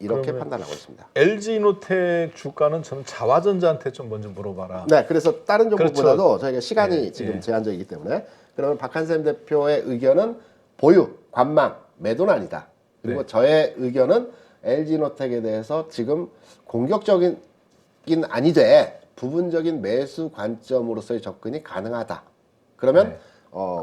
이렇게 그러면 판단하고 있습니다. LG노텍 주가는 저는 자화전자한테 좀 먼저 물어봐라. 네, 그래서 다른 정보보다도 그렇죠. 저희가 시간이 예, 지금 예. 제한적이기 때문에 그러면 박한샘 대표의 의견은 보유, 관망, 매도는 아니다. 그리고 네. 저의 의견은 LG노텍에 대해서 지금 공격적인 아니되 부분적인 매수 관점으로서의 접근이 가능하다. 그러면 네.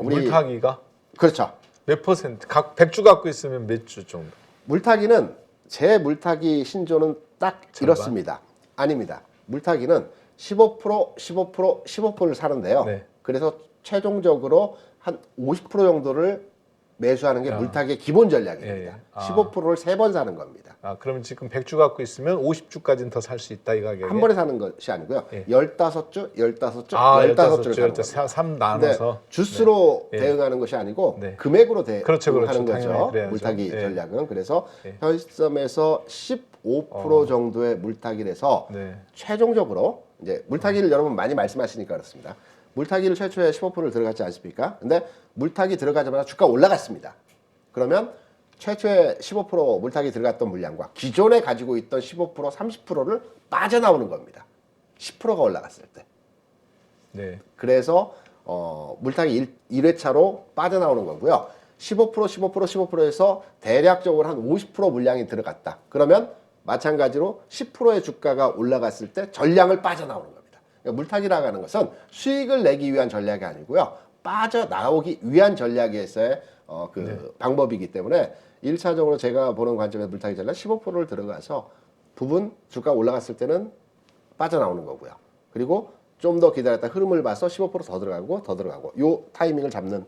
우리 물타기가 그렇죠. 몇 퍼센트? 각 100주 갖고 있으면 몇 주 정도? 물타기는 제 물타기 신조는 딱 절반? 이렇습니다. 아닙니다. 물타기는 15%, 15%, 15%를 사는데요. 네. 그래서 최종적으로 한 50% 정도를 매수하는 게 물타기의 기본 전략입니다. 예, 예. 아. 15%를 3번 사는 겁니다. 아, 그러면 지금 100주 갖고 있으면 50주까지는 더 살 수 있다 이 가격에. 한 번에 사는 것이 아니고요. 예. 15주, 15주, 아, 15주를 사는 15주, 겁니다. 3 근데 나눠서. 주스로 네. 예. 대응하는 것이 아니고 네. 금액으로 그렇죠, 그렇죠. 하는 거죠. 당연히 그래야죠. 물타기 예. 전략은. 그래서 예. 현 시점에서 15% 정도의 물타기를 해서 네. 최종적으로 이제 물타기를 여러분 많이 말씀하시니까 그렇습니다. 물타기를 최초에 15%를 들어갔지 않습니까? 근데 물타기 들어가자마자 주가 올라갔습니다. 그러면 최초에 15% 물타기 들어갔던 물량과 기존에 가지고 있던 15%, 30%를 빠져나오는 겁니다. 10%가 올라갔을 때. 네. 그래서 물타기 1회차로 빠져나오는 거고요. 15%, 15%, 15%에서 대략적으로 한 50% 물량이 들어갔다. 그러면 마찬가지로 10%의 주가가 올라갔을 때 전량을 빠져나오는 겁니다. 그러니까 물타기라고 하는 것은 수익을 내기 위한 전략이 아니고요. 빠져나오기 위한 전략에서의 방법이기 때문에 1차적으로 제가 보는 관점에서 물타기 전략 15%를 들어가서 부분 주가 올라갔을 때는 빠져나오는 거고요. 그리고 좀 더 기다렸다 흐름을 봐서 15%더 들어가고 더 들어가고 요 타이밍을 잡는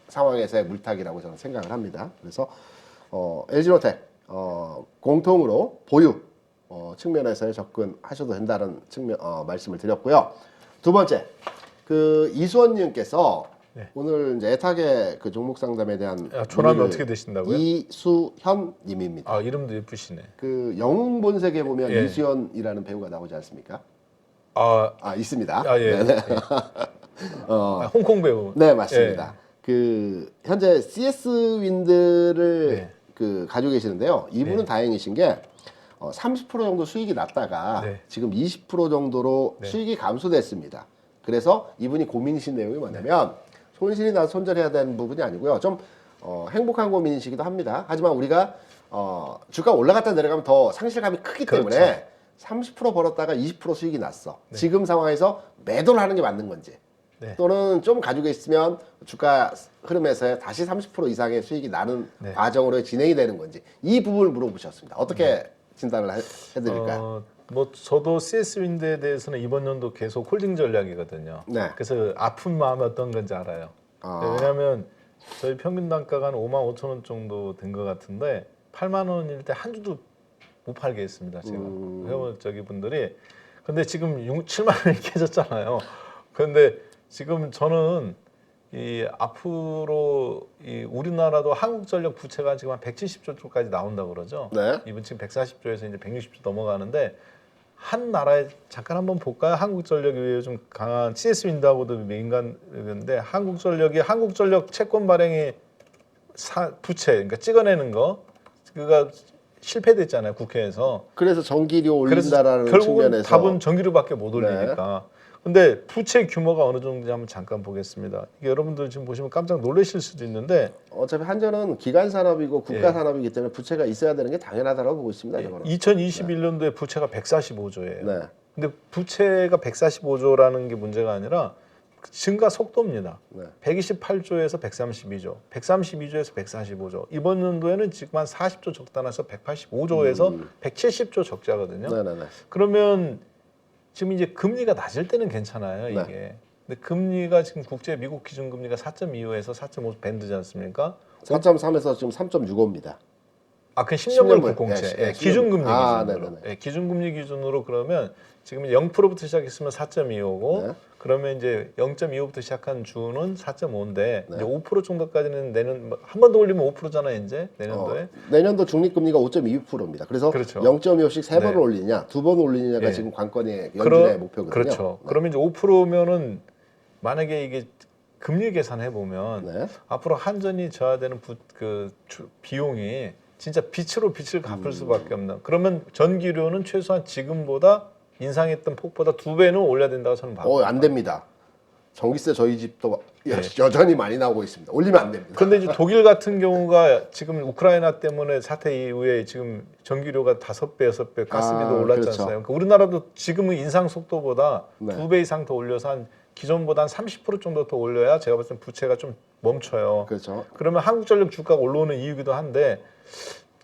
상황에서의 물타기라고 저는 생각을 합니다. 그래서 LG노텍 공통으로 보유 측면에서의 접근하셔도 된다는 측면 말씀을 드렸고요. 두 번째 그 이수원님께서 네. 오늘 이제 애타게 그 종목 상담에 대한 조남이 문의를 어떻게 되신다고요? 이수현님입니다. 아, 이름도 예쁘시네. 그 영웅 본색에 보면 예. 이수연이라는 배우가 나오지 않습니까? 아, 있습니다. 아 예. 네네. 예. 홍콩 배우. 네 맞습니다. 그 현재 CS 윈드를 네. 그 가지고 계시는데요. 이분은 네. 다행이신 게 30% 정도 수익이 났다가 네. 지금 20% 정도로 네. 수익이 감소됐습니다. 그래서 이분이 고민이신 내용이 뭐냐면 손실이 나서 손절해야 되는 부분이 아니고요. 좀 행복한 고민이시기도 합니다. 하지만 우리가 주가 올라갔다 내려가면 더 상실감이 크기 그렇죠. 때문에 30% 벌었다가 20% 수익이 났어. 네. 지금 상황에서 매도를 하는 게 맞는 건지 네. 또는 좀 가지고 있으면 주가 흐름에서 다시 30% 이상의 수익이 나는 네. 과정으로 진행이 되는 건지 이 부분을 물어보셨습니다. 어떻게 진단을 해드릴까요? 뭐 저도 CS 윈드에 대해서는 이번 연도 계속 홀딩 전략이거든요. 네. 그래서 아픈 마음이 어떤 건지 알아요. 아. 왜냐하면 저희 평균 단가가 한 5만 5천 원 정도 된 것 같은데 8만 원일 때 한 주도 못 팔게 했습니다. 제가 회원 저기 분들이. 근데 지금 7만 원이 깨졌잖아요. 그런데 지금 저는 이 앞으로 이 우리나라도 한국전력 부채가 지금 한 170조 쪽까지 나온다고 그러죠. 네. 이번 지금 140조에서 이제 160조 넘어가는데 한 나라에 잠깐 한번 볼까요? 한국전력이 왜 요즘 강한 CS 윈드하고도 민간인데 한국전력 채권 발행이 부채 그러니까 찍어내는 거 그가 실패됐잖아요 국회에서. 그래서 전기료 그래서 올린다라는 결국은 측면에서 답은 전기료밖에 못 올리니까. 근데 부채 규모가 어느 정도인지 한번 잠깐 보겠습니다. 이게 여러분들 지금 보시면 깜짝 놀라실 수도 있는데 어차피 한전은 기간 산업이고 국가 예. 산업이기 때문에 부채가 있어야 되는 게 당연하다고 보고 있습니다. 저는. 2021년도에 부채가 145조예요. 네. 근데 부채가 145조라는 게 문제가 아니라 증가 속도입니다. 네. 128조에서 132조, 132조에서 145조. 이번 연도에는 지금 한 40조 적단해서 185조에서 170조 적자거든요. 네네네. 그러면 지금 이제 금리가 낮을 때는 괜찮아요, 이게. 네. 근데 금리가 지금 국제 미국 기준 금리가 4.25에서 4.5 밴드지 않습니까? 4.3에서 지금 3.65입니다. 아, 그 10년물 10년물. 국공채. 예, 예, 기준금리 아, 기준으로. 네네네. 예, 기준금리 기준으로 그러면 지금 0%부터 시작했으면 4.25고 네. 그러면 이제 0.25부터 시작한 주는 4.5인데 네. 이제 5% 정도까지는 내는 한 번 더 올리면 5%잖아요, 이제 내년도에. 내년도 중립금리가 5.25%입니다. 그래서 그렇죠. 0.25씩 세 번을 네. 올리냐, 두 번 올리냐가 예. 지금 관건의 연준의 목표거든요. 그렇죠. 네. 그러면 이제 5%면은 만약에 이게 금리 계산해 보면 네. 앞으로 한전이 져야 되는 비용이 진짜 빛을 갚을 수밖에 없는. 그러면 전기료는 최소한 지금보다 인상했던 폭보다 2배는 올려야 된다고 저는 봐요. 안 됩니다. 전기세 저희 집도 네. 여전히 많이 나오고 있습니다. 올리면 안 됩니다. 근데 이제 독일 같은 경우가 지금 우크라이나 때문에 사태 이후에 지금 전기료가 5배, 6배, 가스비도 올랐지 그렇죠. 않습니까? 그러니까 우리나라도 지금은 인상 속도보다 네. 2배 이상 더 올려서 한 기존보다 한 30% 정도 더 올려야 제가 봤을 때 부채가 좀 멈춰요. 그렇죠. 그러면 한국전력 주가가 올라오는 이유기도 한데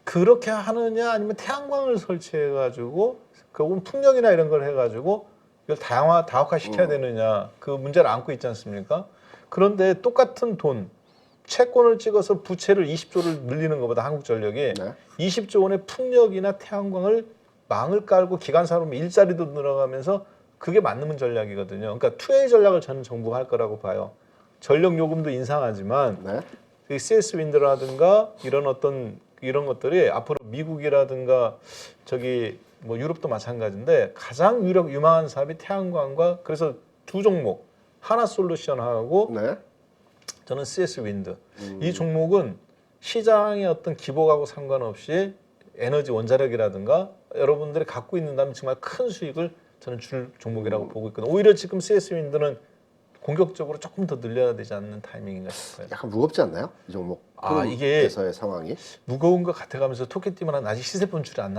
그렇게 하느냐 아니면 태양광을 설치해가지고 혹은 풍력이나 이런 걸 해가지고 이걸 다학화 시켜야 되느냐 그 문제를 안고 있지 않습니까? 그런데 똑같은 돈 채권을 찍어서 부채를 20조를 늘리는 것보다 한국전력이 네. 20조 원의 풍력이나 태양광을 망을 깔고 기간사로 일자리도 늘어가면서 그게 맞는 전략이거든요. 그러니까 투웨이 전략을 저는 정부가 할 거라고 봐요. 전력 요금도 인상하지만 네. CS 윈드라든가 이런 것들이 앞으로 미국이라든가 저기 뭐 유럽도 마찬가지인데 가장 유망한 사업이 태양광과 그래서 두 종목 하나 솔루션하고 네. 저는 CS 윈드 이 종목은 시장의 어떤 기복하고 상관없이 에너지 원자력이라든가 여러분들이 갖고 있는다면 정말 큰 수익을 저는 줄 종목이라고 보고 있거든요. 오히려 지금 CS 윈드는 공격적으로 조금 더 늘려야 되지 않는 타이밍인가 싶어요. 약간 무겁지 않나요? 이 종목. 이게 에서의 상황이. 무거운 것 같아가면서 토끼띠만 아직 시세 분출이 안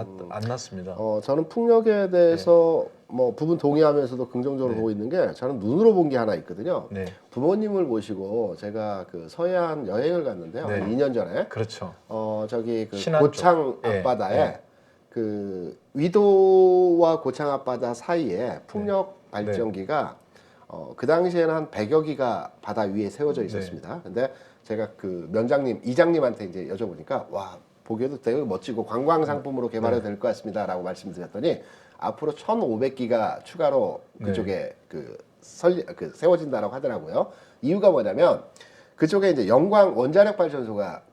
났습니다. 저는 풍력에 대해서 뭐 부분 동의하면서도 긍정적으로 보고 있는 게 저는 눈으로 본 게 하나 있거든요. 네, 부모님을 모시고 제가 그 서해안 여행을 갔는데요. 네. 한 2년 전에. 그렇죠. 저기 그 신안 고창 쪽. 예, 앞바다에 예. 그 위도와 고창 앞바다 사이에 풍력 발전기가 그 당시에는 한 100여 기가 바다 위에 세워져 있었습니다. 근데 제가 그 이장님한테 이제 여쭤보니까 와 보기에도 되게 멋지고 관광 상품으로 개발이 될 것 같습니다라고 말씀드렸더니 앞으로 1,500기가 추가로 그쪽에 그 세워진다라고 하더라고요. 이유가 뭐냐면 그쪽에 이제 영광 원자력 발전소가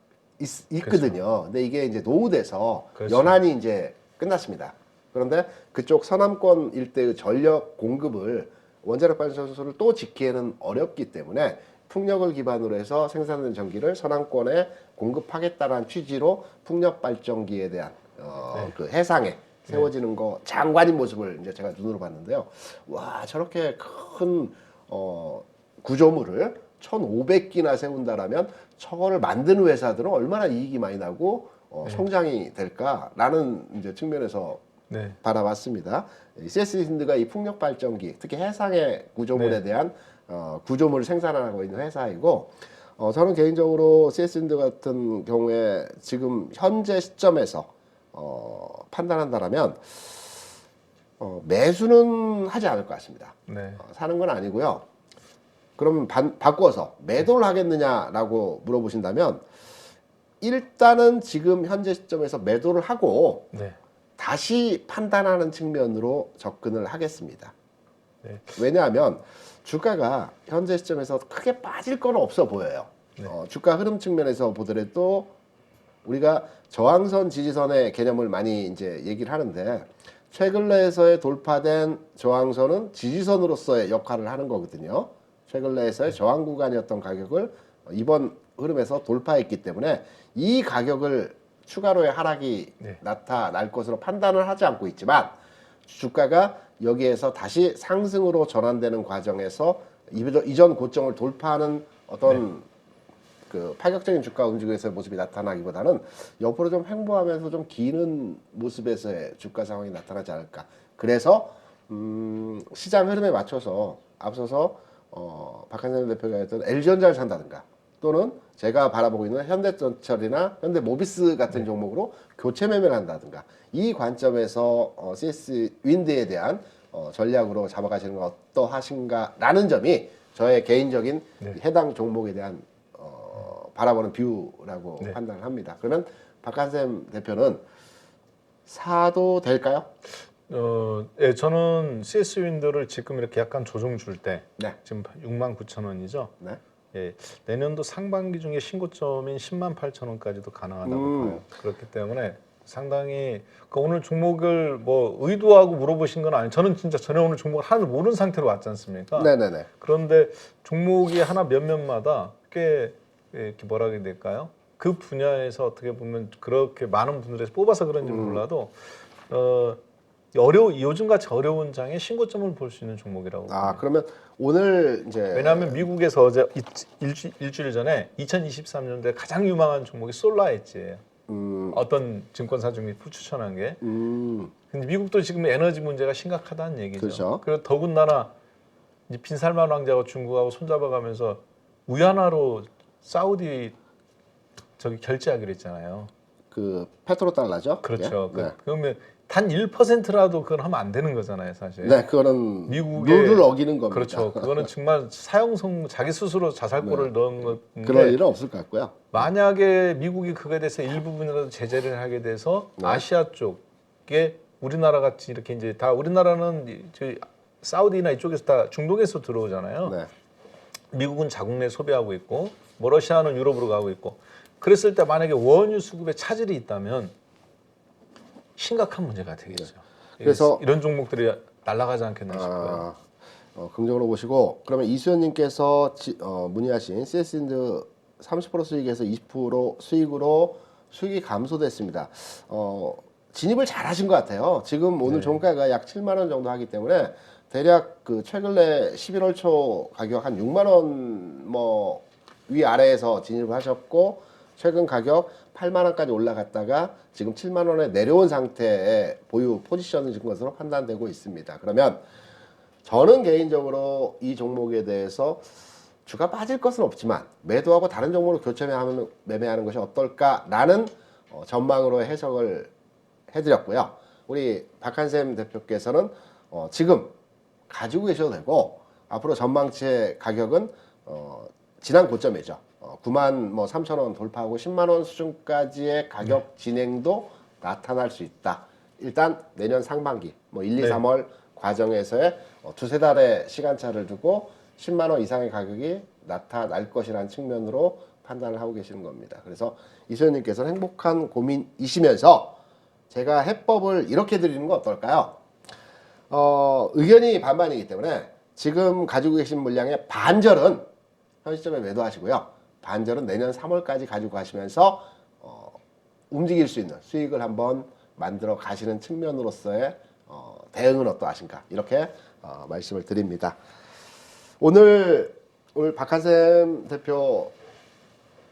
있거든요. 그렇죠. 근데 이게 이제 노후돼서 그렇죠. 연한이 이제 끝났습니다. 그런데 그쪽 서남권 일대의 전력 공급을 원자력 발전소를 또 짓기에는 어렵기 때문에 풍력을 기반으로 해서 생산된 전기를 서남권에 공급하겠다는 취지로 풍력 발전기에 대한 그 해상에 세워지는 거 장관인 모습을 이제 제가 눈으로 봤는데요. 와 저렇게 큰 구조물을 1,500기나 세운다라면 저거를 만드는 회사들은 얼마나 이익이 많이 나고 성장이 될까라는 이제 측면에서 바라봤습니다. CS-윈드가 이 풍력 발전기, 특히 해상의 구조물에 대한 구조물을 생산하고 있는 회사이고, 저는 개인적으로 CS-윈드 같은 경우에 지금 현재 시점에서 판단한다라면 매수는 하지 않을 것 같습니다. 사는 건 아니고요. 그러면 바꿔서 매도를 하겠느냐라고 물어보신다면 일단은 지금 현재 시점에서 매도를 하고 다시 판단하는 측면으로 접근을 하겠습니다. 왜냐하면 주가가 현재 시점에서 크게 빠질 건 없어 보여요. 주가 흐름 측면에서 보더라도 우리가 저항선 지지선의 개념을 많이 이제 얘기를 하는데 최근래에서의 돌파된 저항선은 지지선으로서의 역할을 하는 거거든요. 최근래에서의 저항 구간이었던 가격을 이번 흐름에서 돌파했기 때문에 이 가격을 추가로의 하락이 나타날 것으로 판단을 하지 않고 있지만 주가가 여기에서 다시 상승으로 전환되는 과정에서 이전 고점을 돌파하는 어떤 그 파격적인 주가 움직임에서의 모습이 나타나기보다는 옆으로 좀 횡보하면서 좀 기는 모습에서의 주가 상황이 나타나지 않을까. 그래서 시장 흐름에 맞춰서 앞서서 박한선 대표가 했던 LG전자를 산다든가 또는 제가 바라보고 있는 현대전철이나 현대모비스 같은 종목으로 교체 매매를 한다든가 이 관점에서 CS 윈드에 대한 전략으로 잡아가시는 건 어떠하신가라는 점이 저의 개인적인 해당 종목에 대한 바라보는 뷰라고 판단을 합니다. 그러면 박한샘 대표는 사도 될까요? 예, 저는 CS 윈도를 지금 이렇게 약간 조정 줄 때 네. 지금 69,000원이죠. 네. 예, 내년도 상반기 중에 신고점인 108,000원까지도 가능하다고 봐요. 그렇기 때문에 상당히 오늘 종목을 뭐 의도하고 물어보신 건 아니에요. 저는 진짜 전에 오늘 종목을 하나도 모르는 상태로 왔지 않습니까? 네네네. 그런데 종목이 하나 몇몇마다 꽤 이렇게 뭐라 해야 될까요? 그 분야에서 어떻게 보면 그렇게 많은 분들에서 뽑아서 그런지 몰라도 요즘같이 어려운 장에 신고점을 볼 수 있는 종목이라고. 그러면 오늘 이제 왜냐하면 미국에서 어제 일주일 전에 2023년도에 가장 유망한 종목이 솔라 엣지예요. 어떤 증권사 중에 추천한 게. 근데 미국도 지금 에너지 문제가 심각하다는 얘기죠. 그렇죠. 그리고 더군다나 이제 빈살만 왕자가 중국하고 손잡아가면서 위안화로 사우디 결제하기로 했잖아요. 그 페트로달러죠. 그렇죠. 네. 그러면 단 1%라도 그건 하면 안 되는 거잖아요, 사실. 네, 그거는 미국의 룰을 어기는 겁니다. 그렇죠. 그거는 정말 사형성 자기 스스로 자살골을 넣은 건데 그럴 일은 없을 것 같고요. 만약에 미국이 그거에 대해서 일부분이라도 제재를 하게 돼서 아시아 쪽에 우리나라 같이 이렇게 이제 다 우리나라는 저희 사우디나 이쪽에서 다 중동에서 들어오잖아요. 네. 미국은 자국 내 소비하고 있고 뭐 러시아는 유럽으로 가고 있고 그랬을 때 만약에 원유 수급에 차질이 있다면 심각한 문제가 되겠죠. 그래서 이런 종목들이 날아가지 않겠나 싶어요. 긍정으로 보시고 그러면 이수연님께서 문의하신 CS인드 30% 수익에서 20% 수익으로 수익이 감소됐습니다. 진입을 잘 하신 것 같아요. 지금 오늘 종가가 약 7만 원 정도 하기 때문에 대략 그 최근에 11월 초 가격 한 6만 원 뭐 위아래에서 진입을 하셨고 최근 가격 8만 원까지 올라갔다가 지금 7만 원에 내려온 상태의 보유 포지션인 것으로 판단되고 있습니다. 그러면 저는 개인적으로 이 종목에 대해서 주가 빠질 것은 없지만 매도하고 다른 종목으로 교체 매매하는 것이 어떨까라는 전망으로 해석을 해드렸고요. 우리 박한샘 대표께서는 지금 가지고 계셔도 되고 앞으로 전망치의 가격은 지난 고점이죠. 9만 3천 원 돌파하고 10만 원 수준까지의 가격 진행도 나타날 수 있다. 일단 내년 상반기 1, 2, 3월 과정에서의 두세 달의 시간차를 두고 10만 원 이상의 가격이 나타날 것이라는 측면으로 판단을 하고 계시는 겁니다. 그래서 이소연님께서는 행복한 고민이시면서 제가 해법을 이렇게 드리는 거 어떨까요? 의견이 반반이기 때문에 지금 가지고 계신 물량의 반절은 현 시점에 매도하시고요. 반절은 내년 3월까지 가지고 가시면서 움직일 수 있는 수익을 한번 만들어 가시는 측면으로서의 대응은 어떠하신가 이렇게 말씀을 드립니다. 오늘 박한샘 대표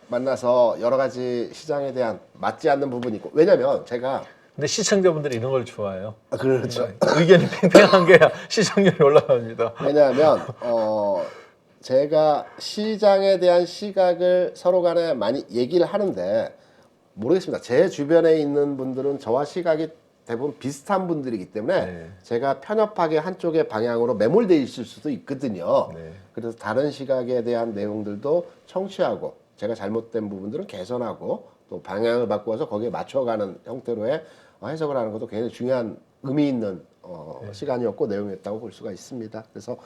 만나서 여러 가지 시장에 대한 맞지 않는 부분이 있고 왜냐면 제가 근데 시청자분들이 이런 걸 좋아해요. 그렇죠. 의견이 팽팽한 게 시청률이 올라갑니다. 왜냐하면 제가 시장에 대한 시각을 서로 간에 많이 얘기를 하는데 모르겠습니다. 제 주변에 있는 분들은 저와 시각이 대부분 비슷한 분들이기 때문에 제가 편협하게 한쪽의 방향으로 매몰되어 있을 수도 있거든요. 그래서 다른 시각에 대한 내용들도 청취하고 제가 잘못된 부분들은 개선하고 또 방향을 바꾸어서 거기에 맞춰가는 형태로의 해석을 하는 것도 굉장히 중요한 의미 있는 시간이었고 내용이었다고 볼 수가 있습니다. 그래서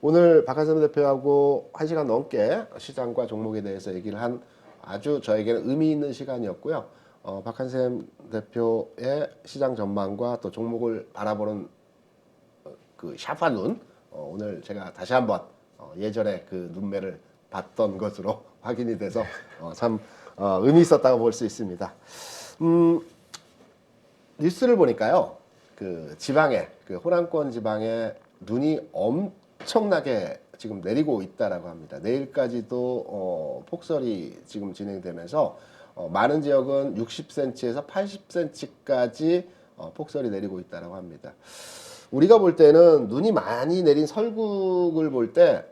오늘 박한샘 대표하고 1시간 넘게 시장과 종목에 대해서 얘기를 한 아주 저에게는 의미 있는 시간이었고요. 박한샘 대표의 시장 전망과 또 종목을 바라보는 그 샤프한 눈 오늘 제가 다시 한번 예전에 그 눈매를 봤던 것으로 확인이 돼서 참 의미 있었다고 볼 수 있습니다. 뉴스를 보니까요. 그 지방에 그 호남권 지방에 눈이 엄청나게 지금 내리고 있다라고 합니다. 내일까지도 폭설이 지금 진행되면서 많은 지역은 60cm에서 80cm까지 폭설이 내리고 있다라고 합니다. 우리가 볼 때는 눈이 많이 내린 설국을 볼 때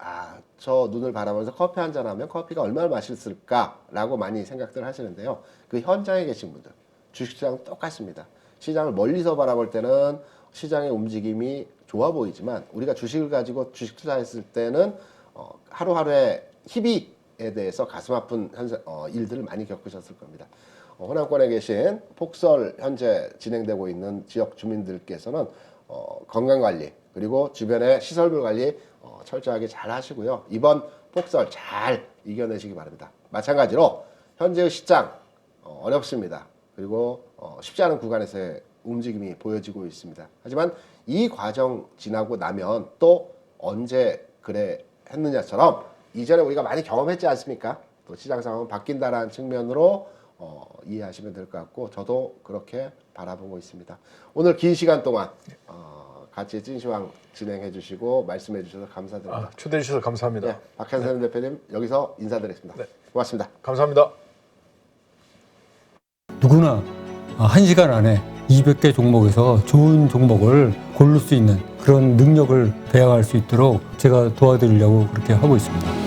저 눈을 바라보면서 커피 한잔 하면 커피가 얼마나 맛있을까라고 많이 생각들 하시는데요. 그 현장에 계신 분들, 주식시장 똑같습니다. 시장을 멀리서 바라볼 때는 시장의 움직임이 좋아 보이지만 우리가 주식을 가지고 주식 투자했을 때는 하루하루의 희비에 대해서 가슴 아픈 일들을 많이 겪으셨을 겁니다. 호남권에 계신 폭설 현재 진행되고 있는 지역 주민들께서는 건강관리 그리고 주변의 시설물 관리 철저하게 잘 하시고요. 이번 폭설 잘 이겨내시기 바랍니다. 마찬가지로 현재의 시장 어렵습니다. 그리고 쉽지 않은 구간에서의 움직임이 보여지고 있습니다. 하지만 이 과정 지나고 나면 또 언제 그래 했느냐처럼 이전에 우리가 많이 경험했지 않습니까? 또 시장 상황은 바뀐다라는 측면으로 이해하시면 될 것 같고 저도 그렇게 바라보고 있습니다. 오늘 긴 시간 동안 같이 찐시황 진행해 주시고 말씀해 주셔서 감사드립니다. 초대해 주셔서 감사합니다. 네, 박현선 대표님 여기서 인사드리겠습니다. 네. 고맙습니다. 감사합니다. 누구나 1시간 안에 200개 종목에서 좋은 종목을 고를 수 있는 그런 능력을 배양할 수 있도록 제가 도와드리려고 그렇게 하고 있습니다.